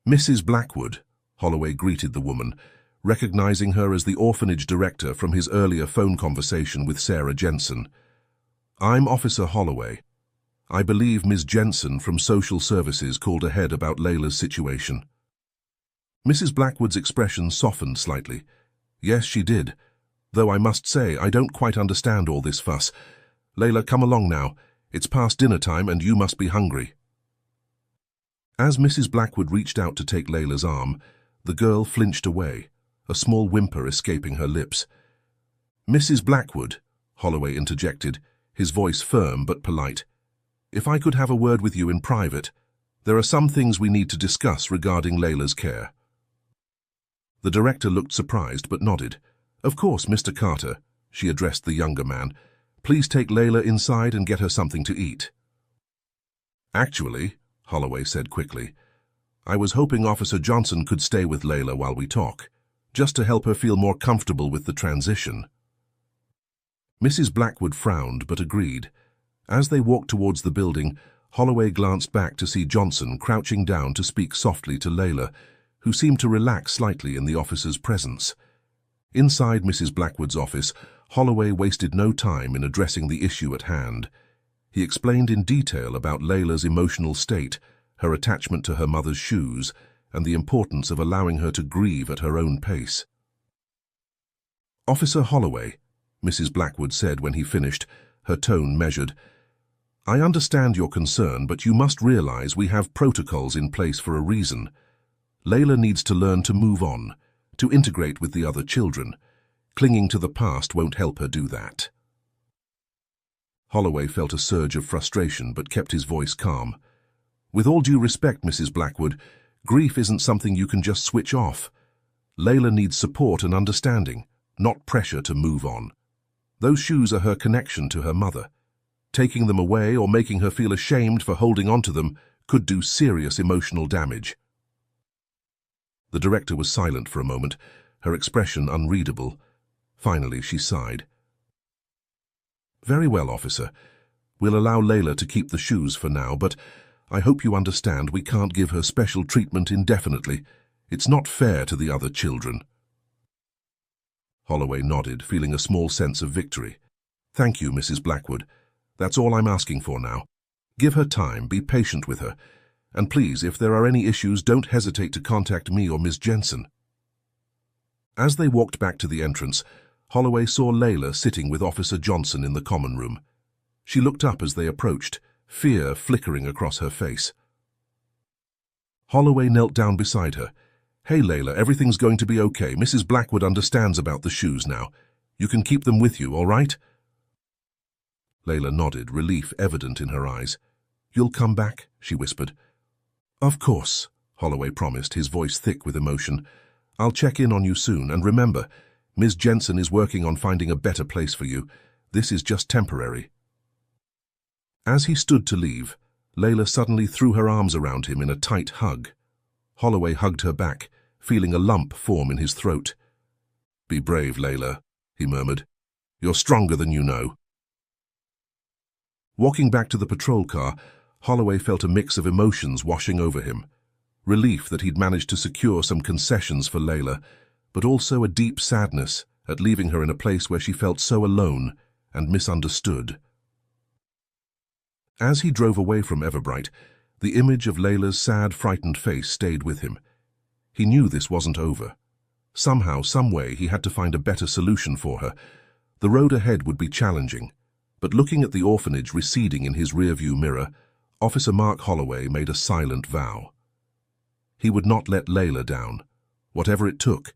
"Mrs. Blackwood," Holloway greeted the woman, recognizing her as the orphanage director from his earlier phone conversation with Sarah Jensen. I'm Officer Holloway. I believe Ms. Jensen from Social Services called ahead about Layla's situation. Mrs. Blackwood's expression softened slightly. Yes, she did. Though I must say, I don't quite understand all this fuss. Layla, come along now. It's past dinner time and you must be hungry. As Mrs. Blackwood reached out to take Layla's arm, the girl flinched away, a small whimper escaping her lips. Mrs. Blackwood, Holloway interjected, his voice firm but polite. If I could have a word with you in private, there are some things we need to discuss regarding Layla's care. The director looked surprised but nodded. Of course, Mr. Carter, she addressed the younger man. Please take Layla inside and get her something to eat. Actually, Holloway said quickly, I was hoping Officer Johnson could stay with Layla while we talk, just to help her feel more comfortable with the transition. Mrs. Blackwood frowned but agreed. As they walked towards the building, Holloway glanced back to see Johnson crouching down to speak softly to Layla, who seemed to relax slightly in the officer's presence. Inside Mrs. Blackwood's office, Holloway wasted no time in addressing the issue at hand. He explained in detail about Layla's emotional state, her attachment to her mother's shoes, and the importance of allowing her to grieve at her own pace. Officer Holloway, Mrs. Blackwood said when he finished, her tone measured, I understand your concern, but you must realize we have protocols in place for a reason. Layla needs to learn to move on, to integrate with the other children. Clinging to the past won't help her do that. Holloway felt a surge of frustration but kept his voice calm. With all due respect, Mrs. Blackwood, grief isn't something you can just switch off. Layla needs support and understanding, not pressure to move on. Those shoes are her connection to her mother. Taking them away or making her feel ashamed for holding on to them could do serious emotional damage. The director was silent for a moment, her expression unreadable. Finally, she sighed. Very well, officer. We'll allow Layla to keep the shoes for now, but I hope you understand we can't give her special treatment indefinitely. It's not fair to the other children. Holloway nodded, feeling a small sense of victory. Thank you, Mrs. Blackwood. That's all I'm asking for now. Give her time, be patient with her, and please, if there are any issues, don't hesitate to contact me or Ms. Jensen. As they walked back to the entrance, Holloway saw Layla sitting with Officer Johnson in the common room. She looked up as they approached, fear flickering across her face. Holloway knelt down beside her. Hey, Layla, everything's going to be okay. Mrs. Blackwood understands about the shoes now. You can keep them with you, all right? Layla nodded, relief evident in her eyes. You'll come back, she whispered. Of course, Holloway promised, his voice thick with emotion. I'll check in on you soon, and remember, Ms. Jensen is working on finding a better place for you. This is just temporary. As he stood to leave, Layla suddenly threw her arms around him in a tight hug. Holloway hugged her back, feeling a lump form in his throat. Be brave, Layla, he murmured. You're stronger than you know. Walking back to the patrol car, Holloway felt a mix of emotions washing over him. Relief that he'd managed to secure some concessions for Layla, but also a deep sadness at leaving her in a place where she felt so alone and misunderstood. As he drove away from Everbright, the image of Layla's sad, frightened face stayed with him. He knew this wasn't over. Somehow, some way, he had to find a better solution for her. The road ahead would be challenging, but looking at the orphanage receding in his rearview mirror, Officer Mark Holloway made a silent vow. He would not let Layla down. Whatever it took,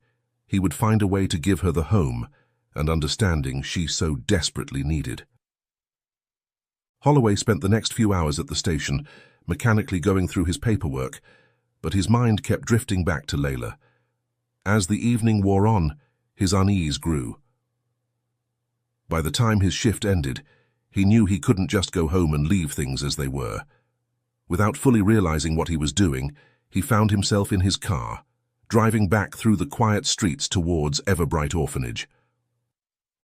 he would find a way to give her the home and understanding she so desperately needed. Holloway spent the next few hours at the station, mechanically going through his paperwork, but his mind kept drifting back to Layla. As the evening wore on, his unease grew. By the time his shift ended, he knew he couldn't just go home and leave things as they were. Without fully realizing what he was doing, he found himself in his car, driving back through the quiet streets towards Everbright Orphanage.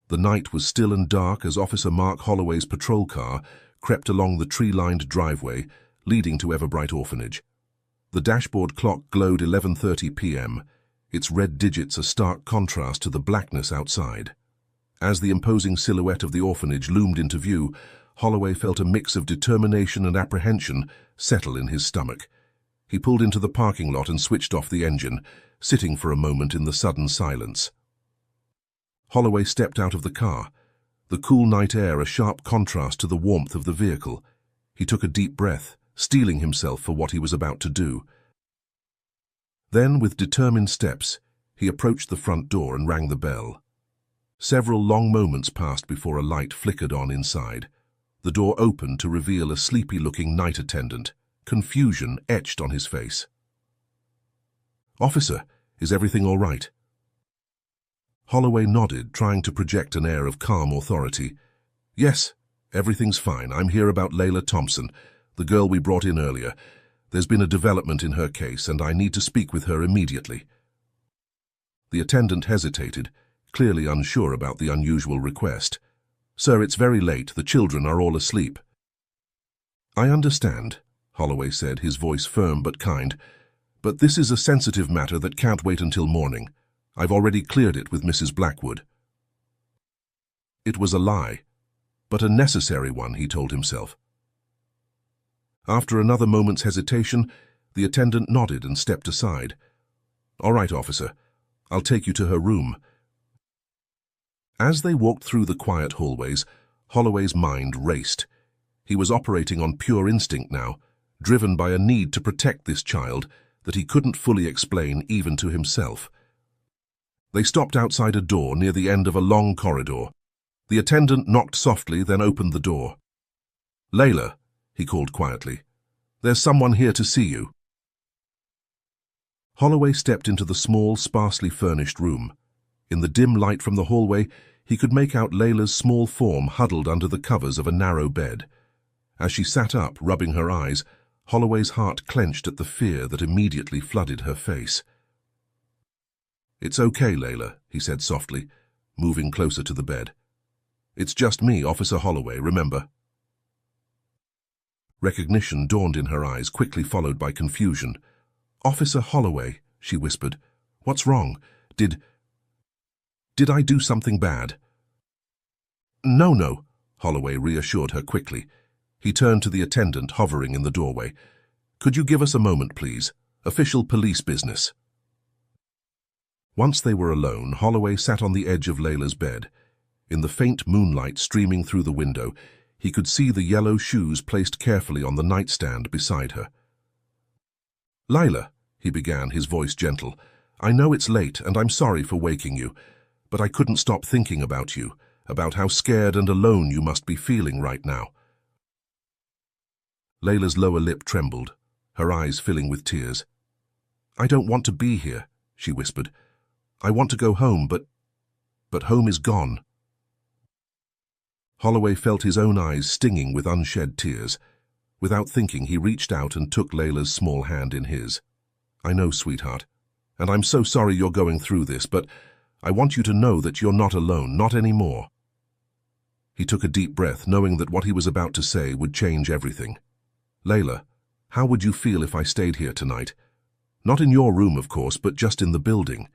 The night was still and dark as Officer Mark Holloway's patrol car crept along the tree-lined driveway leading to Everbright Orphanage. The dashboard clock glowed 11:30 p.m., its red digits a stark contrast to the blackness outside. As the imposing silhouette of the orphanage loomed into view, Holloway felt a mix of determination and apprehension settle in his stomach. He pulled into the parking lot and switched off the engine, sitting for a moment in the sudden silence. Holloway stepped out of the car, the cool night air a sharp contrast to the warmth of the vehicle. He took a deep breath, steeling himself for what he was about to do. Then, with determined steps, he approached the front door and rang the bell. Several long moments passed before a light flickered on inside. The door opened to reveal a sleepy-looking night attendant, confusion etched on his face. "Officer, is everything all right?" Holloway nodded, trying to project an air of calm authority. "Yes, everything's fine. I'm here about Layla Thompson, the girl we brought in earlier. There's been a development in her case, and I need to speak with her immediately." The attendant hesitated, clearly unsure about the unusual request. "Sir, it's very late. The children are all asleep." "I understand," Holloway said, his voice firm but kind. "But this is a sensitive matter that can't wait until morning. I've already cleared it with Mrs. Blackwood." It was a lie, but a necessary one, he told himself. After another moment's hesitation, the attendant nodded and stepped aside. "All right, officer. I'll take you to her room." As they walked through the quiet hallways, Holloway's mind raced. He was operating on pure instinct now, driven by a need to protect this child that he couldn't fully explain even to himself. They stopped outside a door near the end of a long corridor. The attendant knocked softly, then opened the door. "Layla," he called quietly, "there's someone here to see you." Holloway stepped into the small, sparsely furnished room. In the dim light from the hallway, he could make out Layla's small form huddled under the covers of a narrow bed. As she sat up, rubbing her eyes, Holloway's heart clenched at the fear that immediately flooded her face. "It's okay, Layla," he said softly, moving closer to the bed. "It's just me, Officer Holloway, remember?" Recognition dawned in her eyes, quickly followed by confusion. "Officer Holloway," she whispered. "What's wrong? Did I do something bad?" No, Holloway reassured her quickly. He turned to the attendant hovering in the doorway. "Could you give us a moment, please? Official police business." Once they were alone, Holloway sat on the edge of Layla's bed. In the faint moonlight streaming through the window, he could see the yellow shoes placed carefully on the nightstand beside her. "Layla," he began, his voice gentle, "I know it's late and I'm sorry for waking you, but I couldn't stop thinking about you, about how scared and alone you must be feeling right now." Layla's lower lip trembled, her eyes filling with tears. "I don't want to be here," she whispered. "I want to go home, but home is gone." Holloway felt his own eyes stinging with unshed tears. Without thinking, he reached out and took Layla's small hand in his. "I know, sweetheart, and I'm so sorry you're going through this, but I want you to know that you're not alone, not anymore." He took a deep breath, knowing that what he was about to say would change everything. "Layla, how would you feel if I stayed here tonight? Not in your room, of course, but just in the building.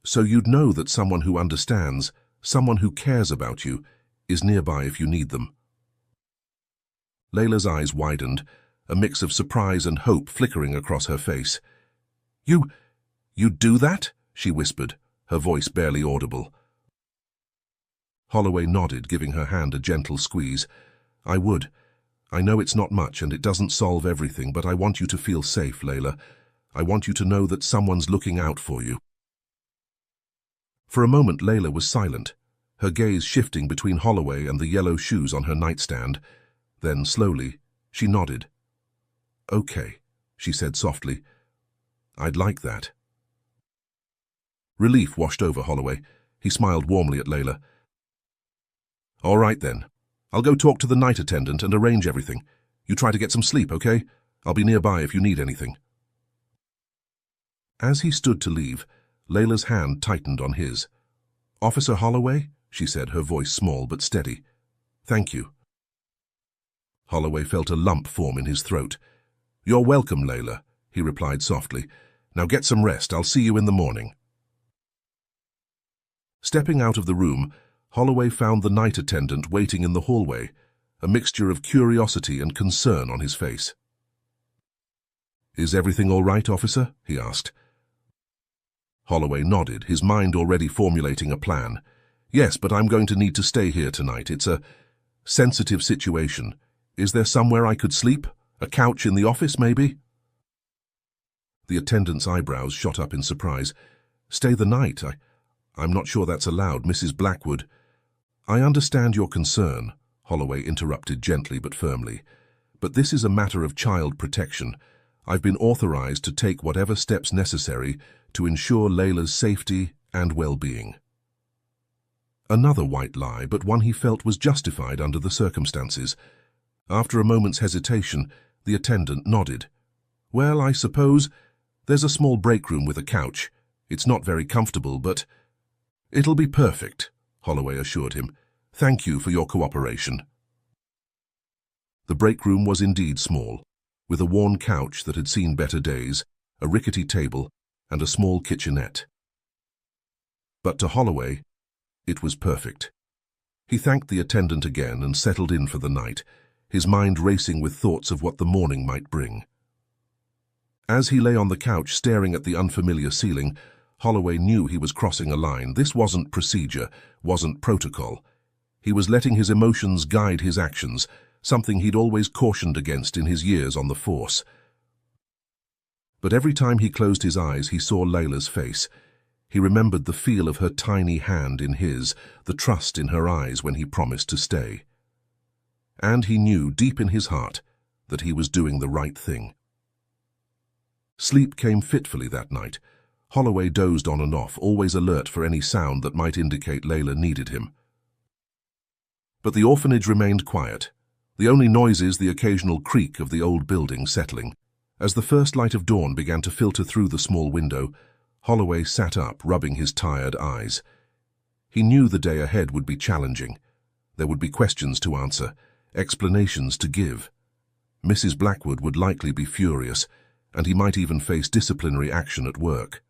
So you'd know that someone who understands, someone who cares about you, is nearby if you need them." Layla's eyes widened, a mix of surprise and hope flickering across her face. You'd do that?" she whispered, her voice barely audible. Holloway nodded, giving her hand a gentle squeeze. "I would. I know it's not much and it doesn't solve everything, but I want you to feel safe, Layla. I want you to know that someone's looking out for you." For a moment, Layla was silent, her gaze shifting between Holloway and the yellow shoes on her nightstand. Then, slowly, she nodded. "Okay," she said softly. "I'd like that." Relief washed over Holloway. He smiled warmly at Layla. "All right, then. I'll go talk to the night attendant and arrange everything. You try to get some sleep, okay? I'll be nearby if you need anything." As he stood to leave, Layla's hand tightened on his. "Officer Holloway?" she said, her voice small but steady. "Thank you." Holloway felt a lump form in his throat. "You're welcome, Layla," he replied softly. "Now get some rest. I'll see you in the morning." Stepping out of the room, Holloway found the night attendant waiting in the hallway. a mixture of curiosity and concern on his face. "Is everything all right, officer?" he asked. Holloway nodded, his mind already formulating a plan. "Yes, but I'm going to need to stay here tonight. It's a sensitive situation. Is there somewhere I could sleep? A couch in the office, maybe?" The attendant's eyebrows shot up in surprise. "Stay the night? I'm not sure that's allowed, Mrs. Blackwood." "I understand your concern," Holloway interrupted gently but firmly. "But this is a matter of child protection. I've been authorized to take whatever steps necessary to ensure Layla's safety and well-being." Another white lie, but one he felt was justified under the circumstances. After a moment's hesitation, the attendant nodded. "Well, I suppose there's a small break room with a couch. It's not very comfortable, but—" "It'll be perfect," Holloway assured him. "Thank you for your cooperation." The break room was indeed small, with a worn couch that had seen better days, a rickety table, and a small kitchenette. But to Holloway, it was perfect. He thanked the attendant again and settled in for the night, his mind racing with thoughts of what the morning might bring. As he lay on the couch staring at the unfamiliar ceiling, Holloway knew he was crossing a line. This wasn't procedure, wasn't protocol. He was letting his emotions guide his actions, something he'd always cautioned against in his years on the force. But every time he closed his eyes, he saw Layla's face. He remembered the feel of her tiny hand in his, the trust in her eyes when he promised to stay. And he knew deep in his heart that he was doing the right thing. Sleep came fitfully that night. Holloway dozed on and off, always alert for any sound that might indicate Layla needed him. But the orphanage remained quiet, the only noises the occasional creak of the old building settling. As the first light of dawn began to filter through the small window, Holloway sat up, rubbing his tired eyes. He knew the day ahead would be challenging. There would be questions to answer, explanations to give. Mrs. Blackwood would likely be furious, and he might even face disciplinary action at work.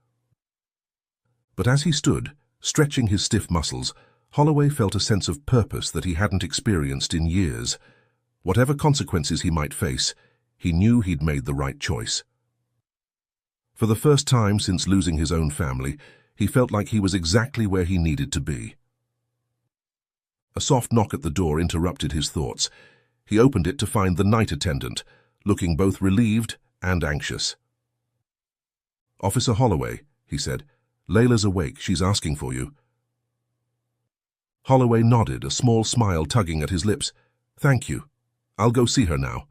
But as he stood, stretching his stiff muscles, Holloway felt a sense of purpose that he hadn't experienced in years. Whatever consequences he might face, he knew he'd made the right choice. For the first time since losing his own family, he felt like he was exactly where he needed to be. A soft knock at the door interrupted his thoughts. He opened it to find the night attendant, looking both relieved and anxious. "Officer Holloway," he said, "Layla's awake. She's asking for you." Holloway nodded, a small smile tugging at his lips. "Thank you. I'll go see her now."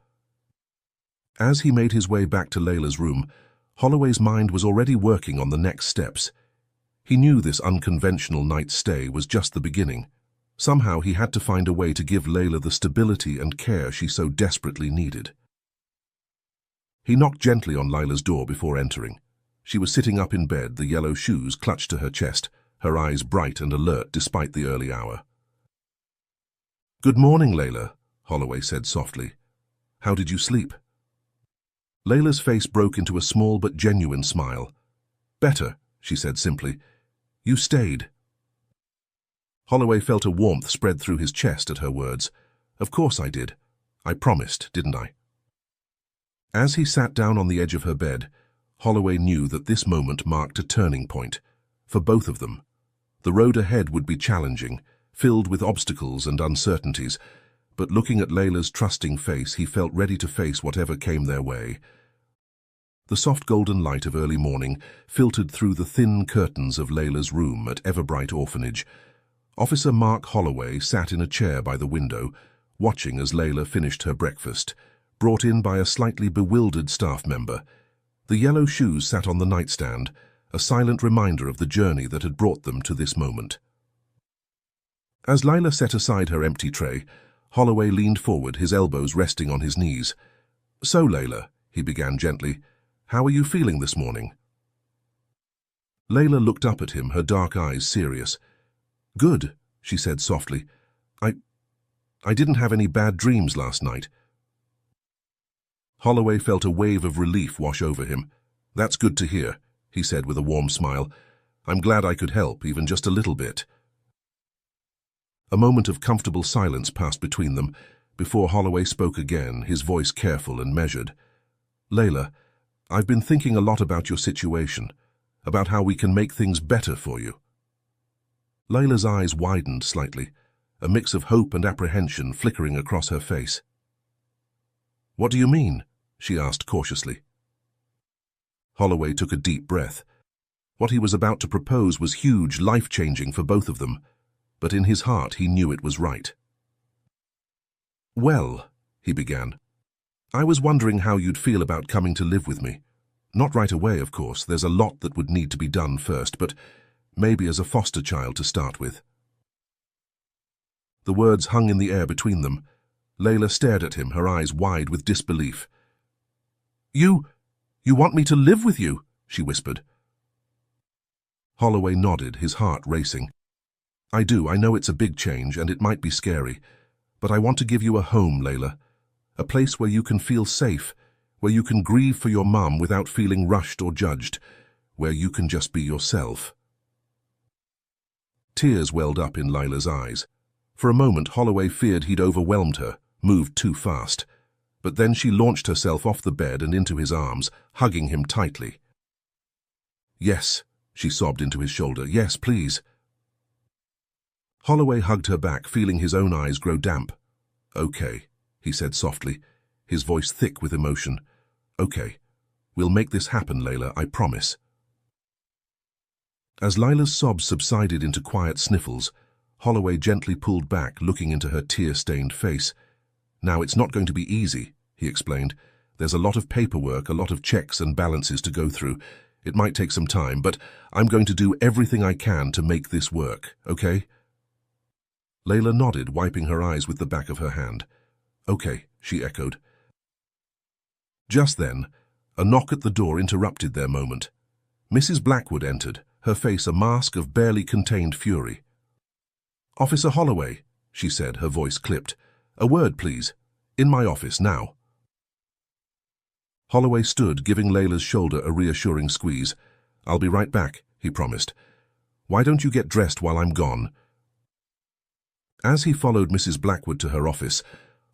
As he made his way back to Layla's room, Holloway's mind was already working on the next steps. He knew this unconventional night's stay was just the beginning. Somehow he had to find a way to give Layla the stability and care she so desperately needed. He knocked gently on Layla's door before entering. She was sitting up in bed, the yellow shoes clutched to her chest, her eyes bright and alert despite the early hour. "Good morning, Layla," Holloway said softly. "How did you sleep?" Layla's face broke into a small but genuine smile. "Better," she said simply. "You stayed." Holloway felt a warmth spread through his chest at her words. "Of course I did. I promised, didn't I?" As he sat down on the edge of her bed, Holloway knew that this moment marked a turning point. For both of them. The road ahead would be challenging, filled with obstacles and uncertainties, but looking at Layla's trusting face, he felt ready to face whatever came their way. The soft golden light of early morning filtered through the thin curtains of Layla's room at Everbright Orphanage. Officer Mark Holloway sat in a chair by the window, watching as Layla finished her breakfast, brought in by a slightly bewildered staff member. The yellow shoes sat on the nightstand, a silent reminder of the journey that had brought them to this moment. As Layla set aside her empty tray, Holloway leaned forward, his elbows resting on his knees. "So, Layla," he began gently, "how are you feeling this morning?" Layla looked up at him, her dark eyes serious. "Good," she said softly. I didn't have any bad dreams last night." Holloway felt a wave of relief wash over him. "That's good to hear," he said with a warm smile. "I'm glad I could help, even just a little bit." A moment of comfortable silence passed between them. Before Holloway spoke again, his voice careful and measured. "Layla, I've been thinking a lot about your situation, about how we can make things better for you." Layla's eyes widened slightly, a mix of hope and apprehension flickering across her face. "What do you mean?" she asked cautiously. Holloway took a deep breath. What he was about to propose was huge, life-changing for both of them, but in his heart he knew it was right. "Well," he began, "I was wondering how you'd feel about coming to live with me. Not right away, of course. There's a lot that would need to be done first, but maybe as a foster child to start with." The words hung in the air between them. Layla stared at him, her eyes wide with disbelief. You want me to live with you?" she whispered. Holloway nodded, his heart racing. "I do. I know it's a big change, and it might be scary. But I want to give you a home, Layla. A place where you can feel safe, where you can grieve for your mum without feeling rushed or judged, where you can just be yourself." Tears welled up in Layla's eyes. For a moment, Holloway feared he'd overwhelmed her, moved too fast. But then she launched herself off the bed and into his arms, hugging him tightly. "Yes," she sobbed into his shoulder. "Yes, please." Holloway hugged her back, feeling his own eyes grow damp. "Okay," he said softly, his voice thick with emotion. "Okay, we'll make this happen, Layla, I promise." As Layla's sobs subsided into quiet sniffles, Holloway gently pulled back, looking into her tear-stained face. "Now, it's not going to be easy," he explained. "There's a lot of paperwork, a lot of checks and balances to go through. It might take some time, but I'm going to do everything I can to make this work, okay?" Layla nodded, wiping her eyes with the back of her hand. "Okay," she echoed. Just then, a knock at the door interrupted their moment. Mrs. Blackwood entered, her face a mask of barely contained fury. "Officer Holloway," she said, her voice clipped. "A word, please. In my office, now." Holloway stood, giving Layla's shoulder a reassuring squeeze. "I'll be right back," he promised. "Why don't you get dressed while I'm gone?" As he followed Mrs. Blackwood to her office,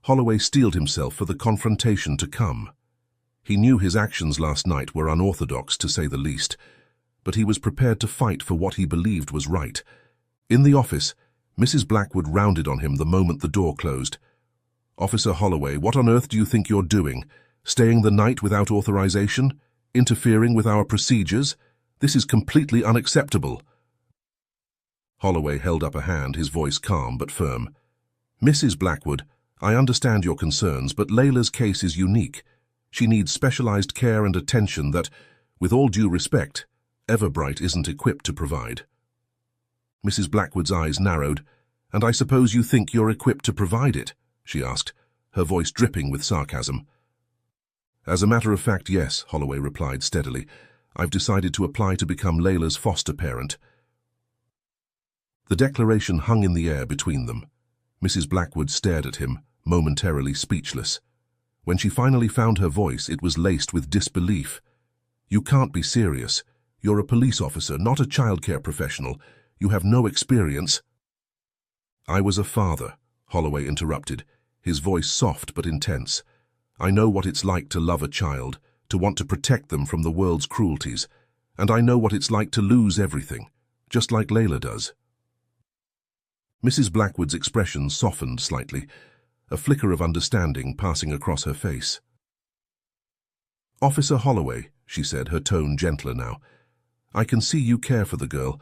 Holloway steeled himself for the confrontation to come. He knew his actions last night were unorthodox, to say the least, but he was prepared to fight for what he believed was right. In the office, Mrs. Blackwood rounded on him the moment the door closed. "Officer Holloway, what on earth do you think you're doing? Staying the night without authorization? Interfering with our procedures? This is completely unacceptable." Holloway held up a hand, his voice calm but firm. "Mrs. Blackwood, I understand your concerns, but Layla's case is unique. She needs specialized care and attention that, with all due respect, Everbright isn't equipped to provide." Mrs. Blackwood's eyes narrowed. "And I suppose you think you're equipped to provide it?" she asked, her voice dripping with sarcasm. "As a matter of fact, yes," Holloway replied steadily. "I've decided to apply to become Layla's foster parent." The declaration hung in the air between them. Mrs. Blackwood stared at him, momentarily speechless. When she finally found her voice, it was laced with disbelief. "You can't be serious. You're a police officer, not a childcare professional. You have no experience." "I was a father," Holloway interrupted, his voice soft but intense. "I know what it's like to love a child, to want to protect them from the world's cruelties, and I know what it's like to lose everything, just like Layla does." Mrs. Blackwood's expression softened slightly, a flicker of understanding passing across her face. "Officer Holloway," she said, her tone gentler now, "I can see you care for the girl,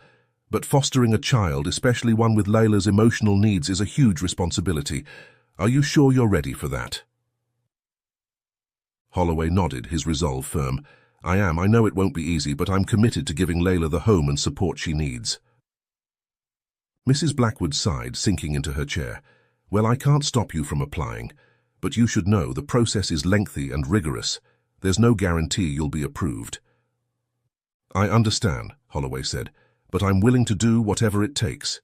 but fostering a child, especially one with Layla's emotional needs, is a huge responsibility. Are you sure you're ready for that?" Holloway nodded, his resolve firm. "I am. I know it won't be easy, but I'm committed to giving Layla the home and support she needs." Mrs. Blackwood sighed, sinking into her chair. "Well, I can't stop you from applying, but you should know the process is lengthy and rigorous. There's no guarantee you'll be approved." "I understand," Holloway said, "but I'm willing to do whatever it takes."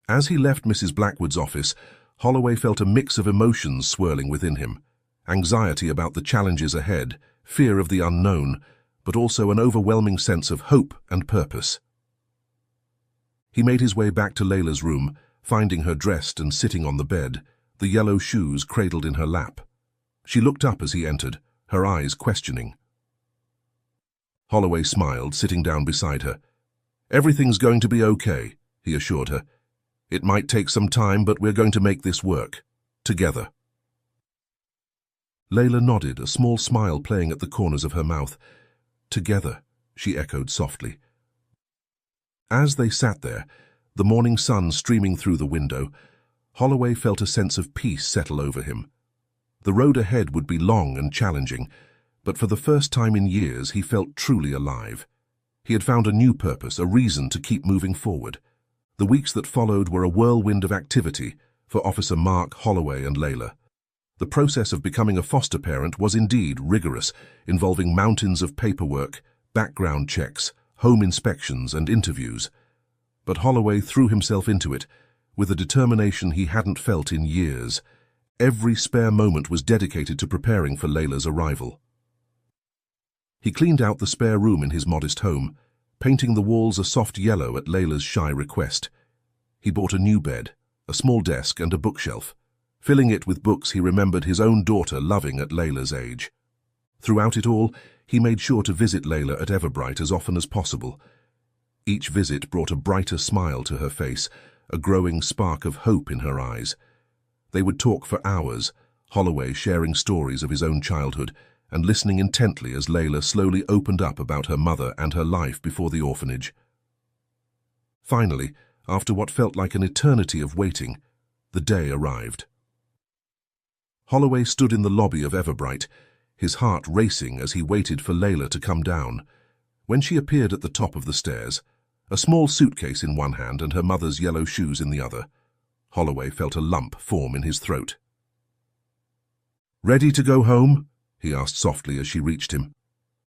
As he left Mrs. Blackwood's office, Holloway felt a mix of emotions swirling within him. Anxiety about the challenges ahead, fear of the unknown, but also an overwhelming sense of hope and purpose. He made his way back to Layla's room, finding her dressed and sitting on the bed, the yellow shoes cradled in her lap. She looked up as he entered, her eyes questioning. Holloway smiled, sitting down beside her. "Everything's going to be okay," he assured her. "It might take some time, but we're going to make this work. Together." Layla nodded, a small smile playing at the corners of her mouth. "Together," she echoed softly. As they sat there, the morning sun streaming through the window, Holloway felt a sense of peace settle over him. The road ahead would be long and challenging, but for the first time in years he felt truly alive. He had found a new purpose, a reason to keep moving forward. The weeks that followed were a whirlwind of activity for Officer Mark, Holloway and Layla. The process of becoming a foster parent was indeed rigorous, involving mountains of paperwork, background checks, home inspections and interviews. But Holloway threw himself into it with a determination he hadn't felt in years. Every spare moment was dedicated to preparing for Layla's arrival. He cleaned out the spare room in his modest home, painting the walls a soft yellow at Layla's shy request. He bought a new bed, a small desk and a bookshelf, filling it with books he remembered his own daughter loving at Layla's age. Throughout it all, he made sure to visit Layla at Everbright as often as possible. Each visit brought a brighter smile to her face, a growing spark of hope in her eyes. They would talk for hours, Holloway sharing stories of his own childhood and listening intently as Layla slowly opened up about her mother and her life before the orphanage. Finally, after what felt like an eternity of waiting, the day arrived. Holloway stood in the lobby of Everbright, his heart racing as he waited for Layla to come down. When she appeared at the top of the stairs, a small suitcase in one hand and her mother's yellow shoes in the other, Holloway felt a lump form in his throat. "Ready to go home?" he asked softly as she reached him.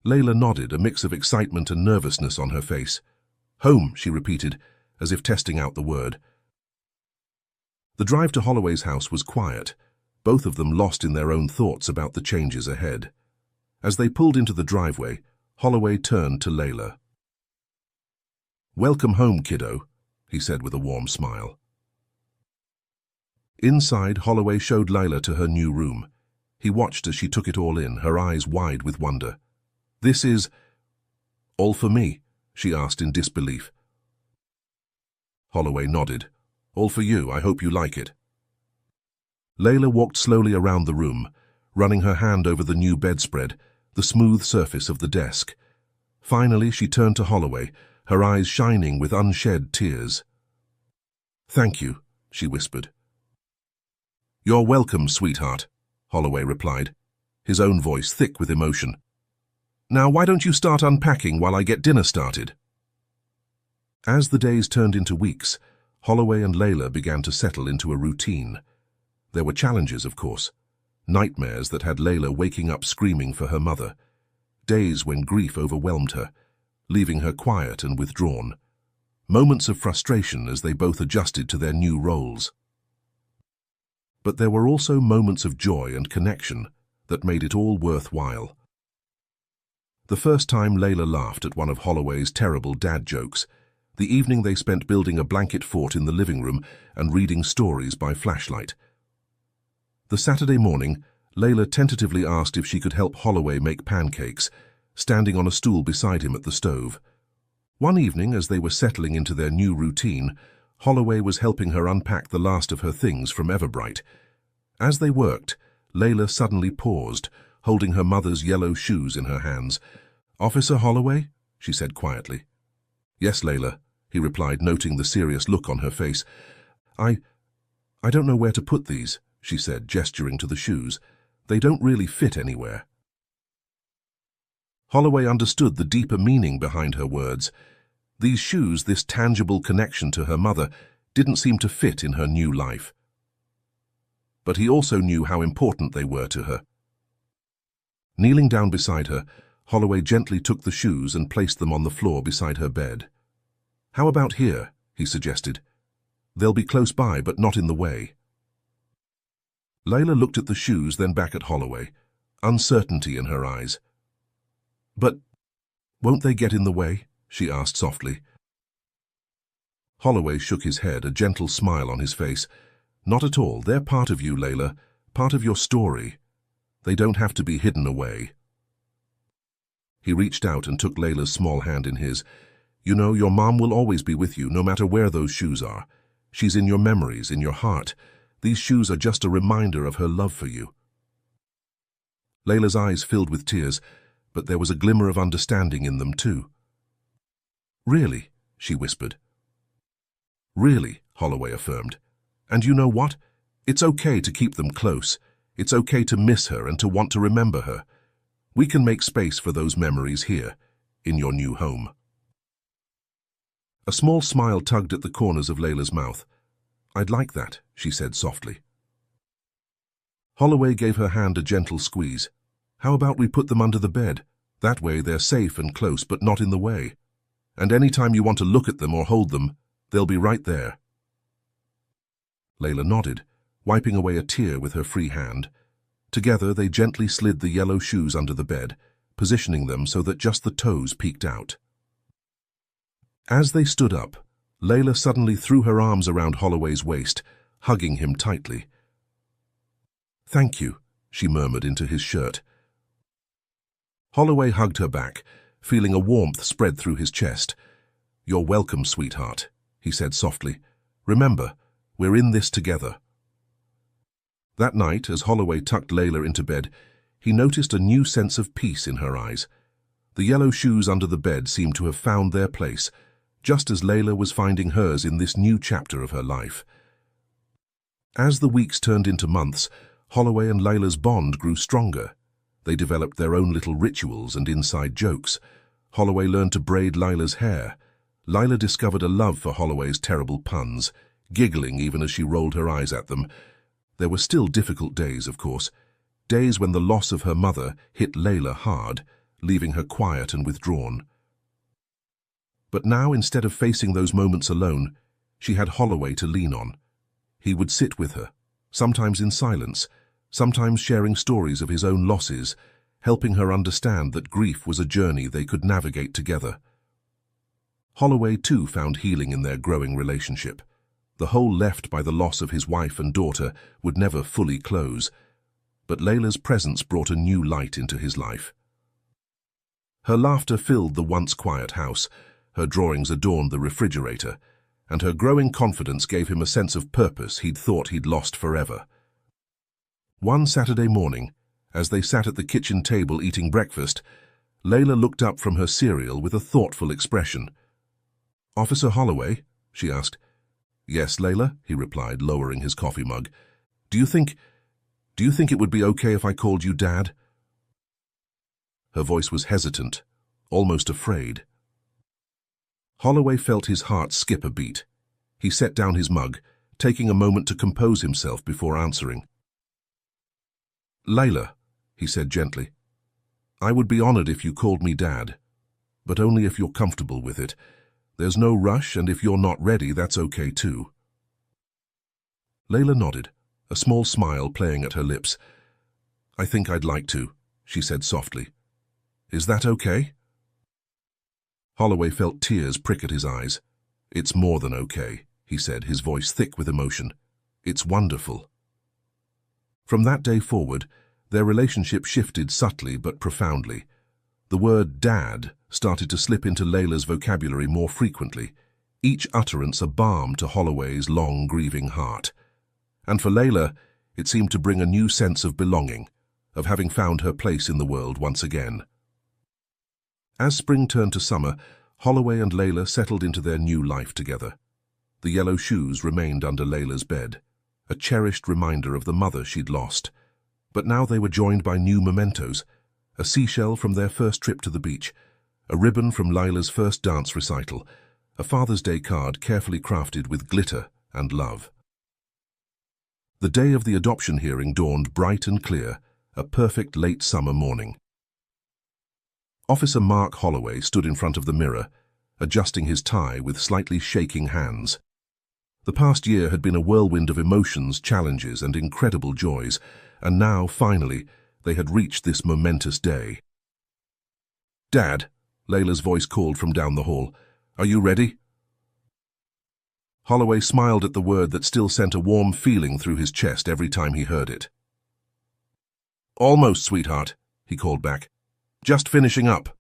Layla nodded, a mix of excitement and nervousness on her face. "Home," she repeated, as if testing out the word. The drive to Holloway's house was quiet, both of them lost in their own thoughts about the changes ahead. As they pulled into the driveway, Holloway turned to Layla. "Welcome home, kiddo," he said with a warm smile. Inside, Holloway showed Layla to her new room. He watched as she took it all in, her eyes wide with wonder. "This is all for me?" she asked in disbelief. Holloway nodded. "All for you. I hope you like it." Layla walked slowly around the room, running her hand over the new bedspread, the smooth surface of the desk. Finally, she turned to Holloway, her eyes shining with unshed tears. "Thank you," she whispered. "You're welcome, sweetheart," Holloway replied, his own voice thick with emotion. "Now, why don't you start unpacking while I get dinner started?" As the days turned into weeks, Holloway and Layla began to settle into a routine. There were challenges, of course. Nightmares that had Layla waking up screaming for her mother. Days when grief overwhelmed her, leaving her quiet and withdrawn. Moments of frustration as they both adjusted to their new roles. But there were also moments of joy and connection that made it all worthwhile. The first time Layla laughed at one of Holloway's terrible dad jokes, the evening they spent building a blanket fort in the living room and reading stories by flashlight. The Saturday morning, Layla tentatively asked if she could help Holloway make pancakes, standing on a stool beside him at the stove. One evening, as they were settling into their new routine, Holloway was helping her unpack the last of her things from Everbright. As they worked, Layla suddenly paused, holding her mother's yellow shoes in her hands. "Officer Holloway?" she said quietly. "Yes, Layla," he replied, noting the serious look on her face. I don't know where to put these," she said, gesturing to the shoes. "They don't really fit anywhere." Holloway understood the deeper meaning behind her words. These shoes, this tangible connection to her mother, didn't seem to fit in her new life. But he also knew how important they were to her. Kneeling down beside her, Holloway gently took the shoes and placed them on the floor beside her bed. "How about here?" he suggested. "They'll be close by, but not in the way." Layla looked at the shoes, then back at Holloway, uncertainty in her eyes. "But won't they get in the way?" she asked softly. Holloway shook his head, a gentle smile on his face. Not at all. They're part of you, Layla, part of your story. They don't have to be hidden away. He reached out and took Layla's small hand in his. You know, your mom will always be with you, no matter where those shoes are. She's in your memories, in your heart. These shoes are just a reminder of her love for you. Layla's eyes filled with tears, but there was a glimmer of understanding in them too. Really, she whispered. Really, Holloway affirmed. And you know what? It's okay to keep them close. It's okay to miss her and to want to remember her. We can make space for those memories here, in your new home. A small smile tugged at the corners of Layla's mouth. I'd like that, she said softly. Holloway gave her hand a gentle squeeze. How about we put them under the bed? That way they're safe and close, but not in the way. And any time you want to look at them or hold them, they'll be right there. Layla nodded, wiping away a tear with her free hand. Together they gently slid the yellow shoes under the bed, positioning them so that just the toes peeked out. As they stood up, Layla suddenly threw her arms around Holloway's waist, hugging him tightly. Thank you, she murmured into his shirt. Holloway hugged her back, feeling a warmth spread through his chest. You're welcome, sweetheart, he said softly. Remember, we're in this together. That night, as Holloway tucked Layla into bed, he noticed a new sense of peace in her eyes. The yellow shoes under the bed seemed to have found their place, just as Layla was finding hers in this new chapter of her life. As the weeks turned into months, Holloway and Layla's bond grew stronger. They developed their own little rituals and inside jokes. Holloway learned to braid Layla's hair. Layla discovered a love for Holloway's terrible puns, giggling even as she rolled her eyes at them. There were still difficult days, of course, days when the loss of her mother hit Layla hard, leaving her quiet and withdrawn. But now, instead of facing those moments alone, she had Holloway to lean on. He would sit with her, sometimes in silence, sometimes sharing stories of his own losses, helping her understand that grief was a journey they could navigate together. Holloway, too, found healing in their growing relationship. The hole left by the loss of his wife and daughter would never fully close, but Layla's presence brought a new light into his life. Her laughter filled the once quiet house, her drawings adorned the refrigerator, and her growing confidence gave him a sense of purpose he'd thought he'd lost forever. One Saturday morning, as they sat at the kitchen table eating breakfast, Layla looked up from her cereal with a thoughtful expression. "Officer Holloway?" she asked. "Yes, Layla," he replied, lowering his coffee mug. Do you think it would be okay if I called you Dad?" Her voice was hesitant, almost afraid. Holloway felt his heart skip a beat. He set down his mug, taking a moment to compose himself before answering. "Layla," he said gently, "I would be honored if you called me Dad, but only if you're comfortable with it. There's no rush, and if you're not ready, that's okay too." Layla nodded, a small smile playing at her lips. "I think I'd like to," she said softly. "Is that okay?" Holloway felt tears prick at his eyes. "It's more than okay," he said, his voice thick with emotion. "It's wonderful." From that day forward, their relationship shifted subtly but profoundly. The word Dad started to slip into Layla's vocabulary more frequently, each utterance a balm to Holloway's long, grieving heart. And for Layla, it seemed to bring a new sense of belonging, of having found her place in the world once again. As spring turned to summer, Holloway and Layla settled into their new life together. The yellow shoes remained under Layla's bed, a cherished reminder of the mother she'd lost. But now they were joined by new mementos: a seashell from their first trip to the beach, a ribbon from Layla's first dance recital, a Father's Day card carefully crafted with glitter and love. The day of the adoption hearing dawned bright and clear, a perfect late summer morning. Officer Mark Holloway stood in front of the mirror, adjusting his tie with slightly shaking hands. The past year had been a whirlwind of emotions, challenges, and incredible joys, and now, finally, they had reached this momentous day. "Dad," Layla's voice called from down the hall, "are you ready?" Holloway smiled at the word that still sent a warm feeling through his chest every time he heard it. "Almost, sweetheart," he called back. "Just finishing up."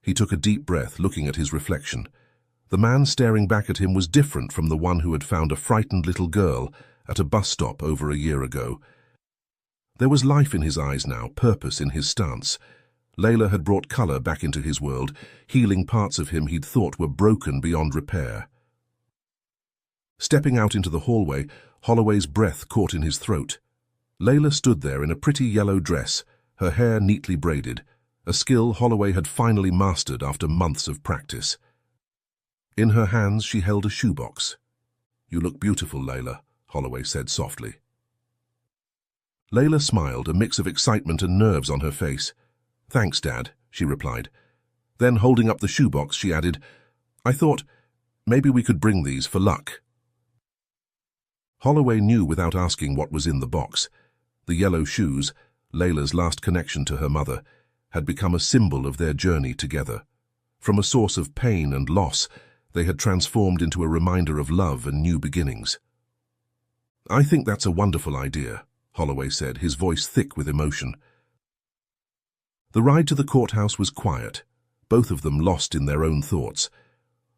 He took a deep breath, looking at his reflection. The man staring back at him was different from the one who had found a frightened little girl at a bus stop over a year ago. There was life in his eyes now, purpose in his stance. Layla had brought color back into his world, healing parts of him he'd thought were broken beyond repair. Stepping out into the hallway, Holloway's breath caught in his throat. Layla stood there in a pretty yellow dress, her hair neatly braided, a skill Holloway had finally mastered after months of practice. In her hands she held a shoebox. "You look beautiful, Layla," Holloway said softly. Layla smiled, a mix of excitement and nerves on her face. "Thanks, Dad," she replied. Then, holding up the shoebox, she added, "I thought maybe we could bring these for luck." Holloway knew without asking what was in the box. The yellow shoes, Layla's last connection to her mother, had become a symbol of their journey together. From a source of pain and loss, they had transformed into a reminder of love and new beginnings. "I think that's a wonderful idea," Holloway said, his voice thick with emotion. The ride to the courthouse was quiet, both of them lost in their own thoughts.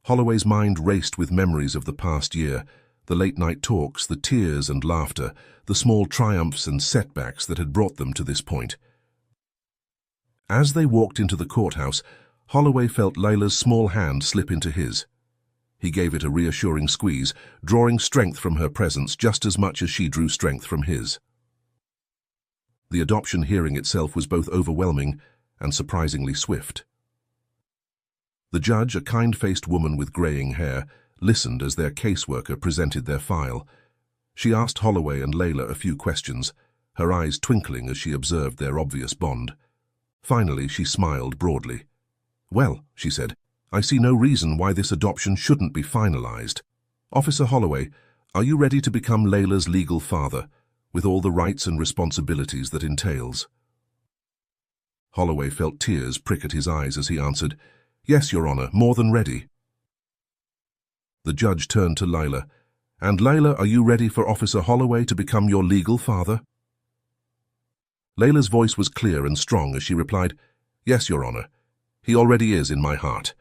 Holloway's mind raced with memories of the past year, the late-night talks, the tears and laughter, the small triumphs and setbacks that had brought them to this point. As they walked into the courthouse, Holloway felt Layla's small hand slip into his. He gave it a reassuring squeeze, drawing strength from her presence just as much as she drew strength from his. The adoption hearing itself was both overwhelming and surprisingly swift. The judge, a kind-faced woman with graying hair, listened as their caseworker presented their file. She asked Holloway and Layla a few questions, her eyes twinkling as she observed their obvious bond. Finally, she smiled broadly. "Well," she said, "I see no reason why this adoption shouldn't be finalized. Officer Holloway, are you ready to become Layla's legal father, with all the rights and responsibilities that entails?" Holloway felt tears prick at his eyes as he answered, "Yes, Your Honor, more than ready." The judge turned to Layla. "And Layla, are you ready for Officer Holloway to become your legal father?" Layla's voice was clear and strong as she replied, "Yes, Your Honor. He already is in my heart."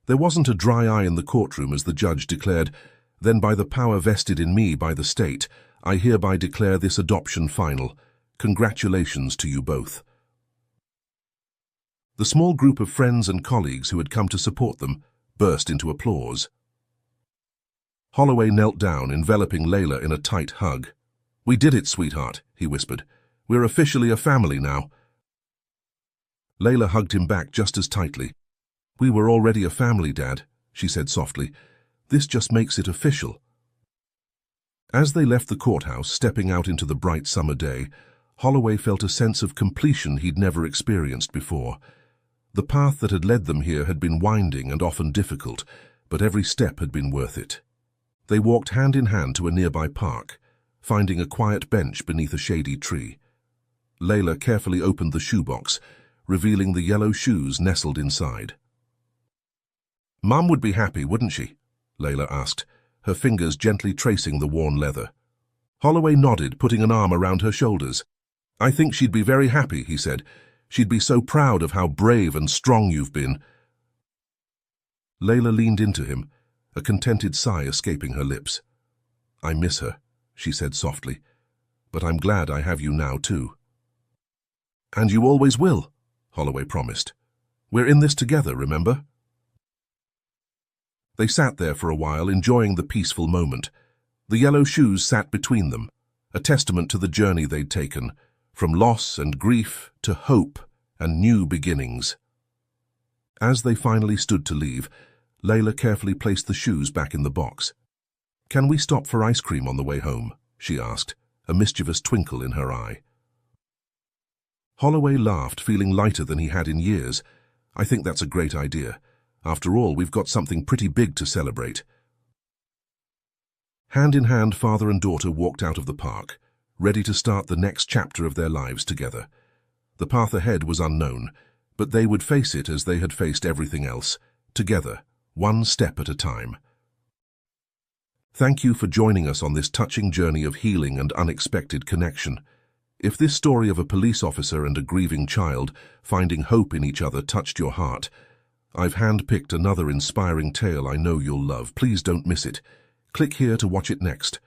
There wasn't a dry eye in the courtroom as the judge declared, "Then by the power vested in me by the state, I hereby declare this adoption final. Congratulations to you both." The small group of friends and colleagues who had come to support them burst into applause. Holloway knelt down, enveloping Layla in a tight hug. "We did it, sweetheart," he whispered. "We're officially a family now." Layla hugged him back just as tightly. "We were already a family, Dad," she said softly. "This just makes it official." As they left the courthouse, stepping out into the bright summer day, Holloway felt a sense of completion he'd never experienced before. The path that had led them here had been winding and often difficult, but every step had been worth it. They walked hand in hand to a nearby park, finding a quiet bench beneath a shady tree. Layla carefully opened the shoebox, revealing the yellow shoes nestled inside. "Mum would be happy, wouldn't she?" Layla asked, her fingers gently tracing the worn leather. Holloway nodded, putting an arm around her shoulders. "I think she'd be very happy," he said. "She'd be so proud of how brave and strong you've been." Layla leaned into him, a contented sigh escaping her lips. "I miss her," she said softly, "but I'm glad I have you now too." "And you always will," Holloway promised. "We're in this together, remember?" They sat there for a while, enjoying the peaceful moment. The yellow shoes sat between them, a testament to the journey they'd taken, from loss and grief to hope and new beginnings. As they finally stood to leave, Layla carefully placed the shoes back in the box. "Can we stop for ice cream on the way home?" she asked, a mischievous twinkle in her eye. Holloway laughed, feeling lighter than he had in years. "I think that's a great idea. After all, we've got something pretty big to celebrate." Hand in hand, father and daughter walked out of the park, ready to start the next chapter of their lives together. The path ahead was unknown, but they would face it as they had faced everything else, together, one step at a time. Thank you for joining us on this touching journey of healing and unexpected connection. If this story of a police officer and a grieving child finding hope in each other touched your heart, I've handpicked another inspiring tale I know you'll love. Please don't miss it. Click here to watch it next.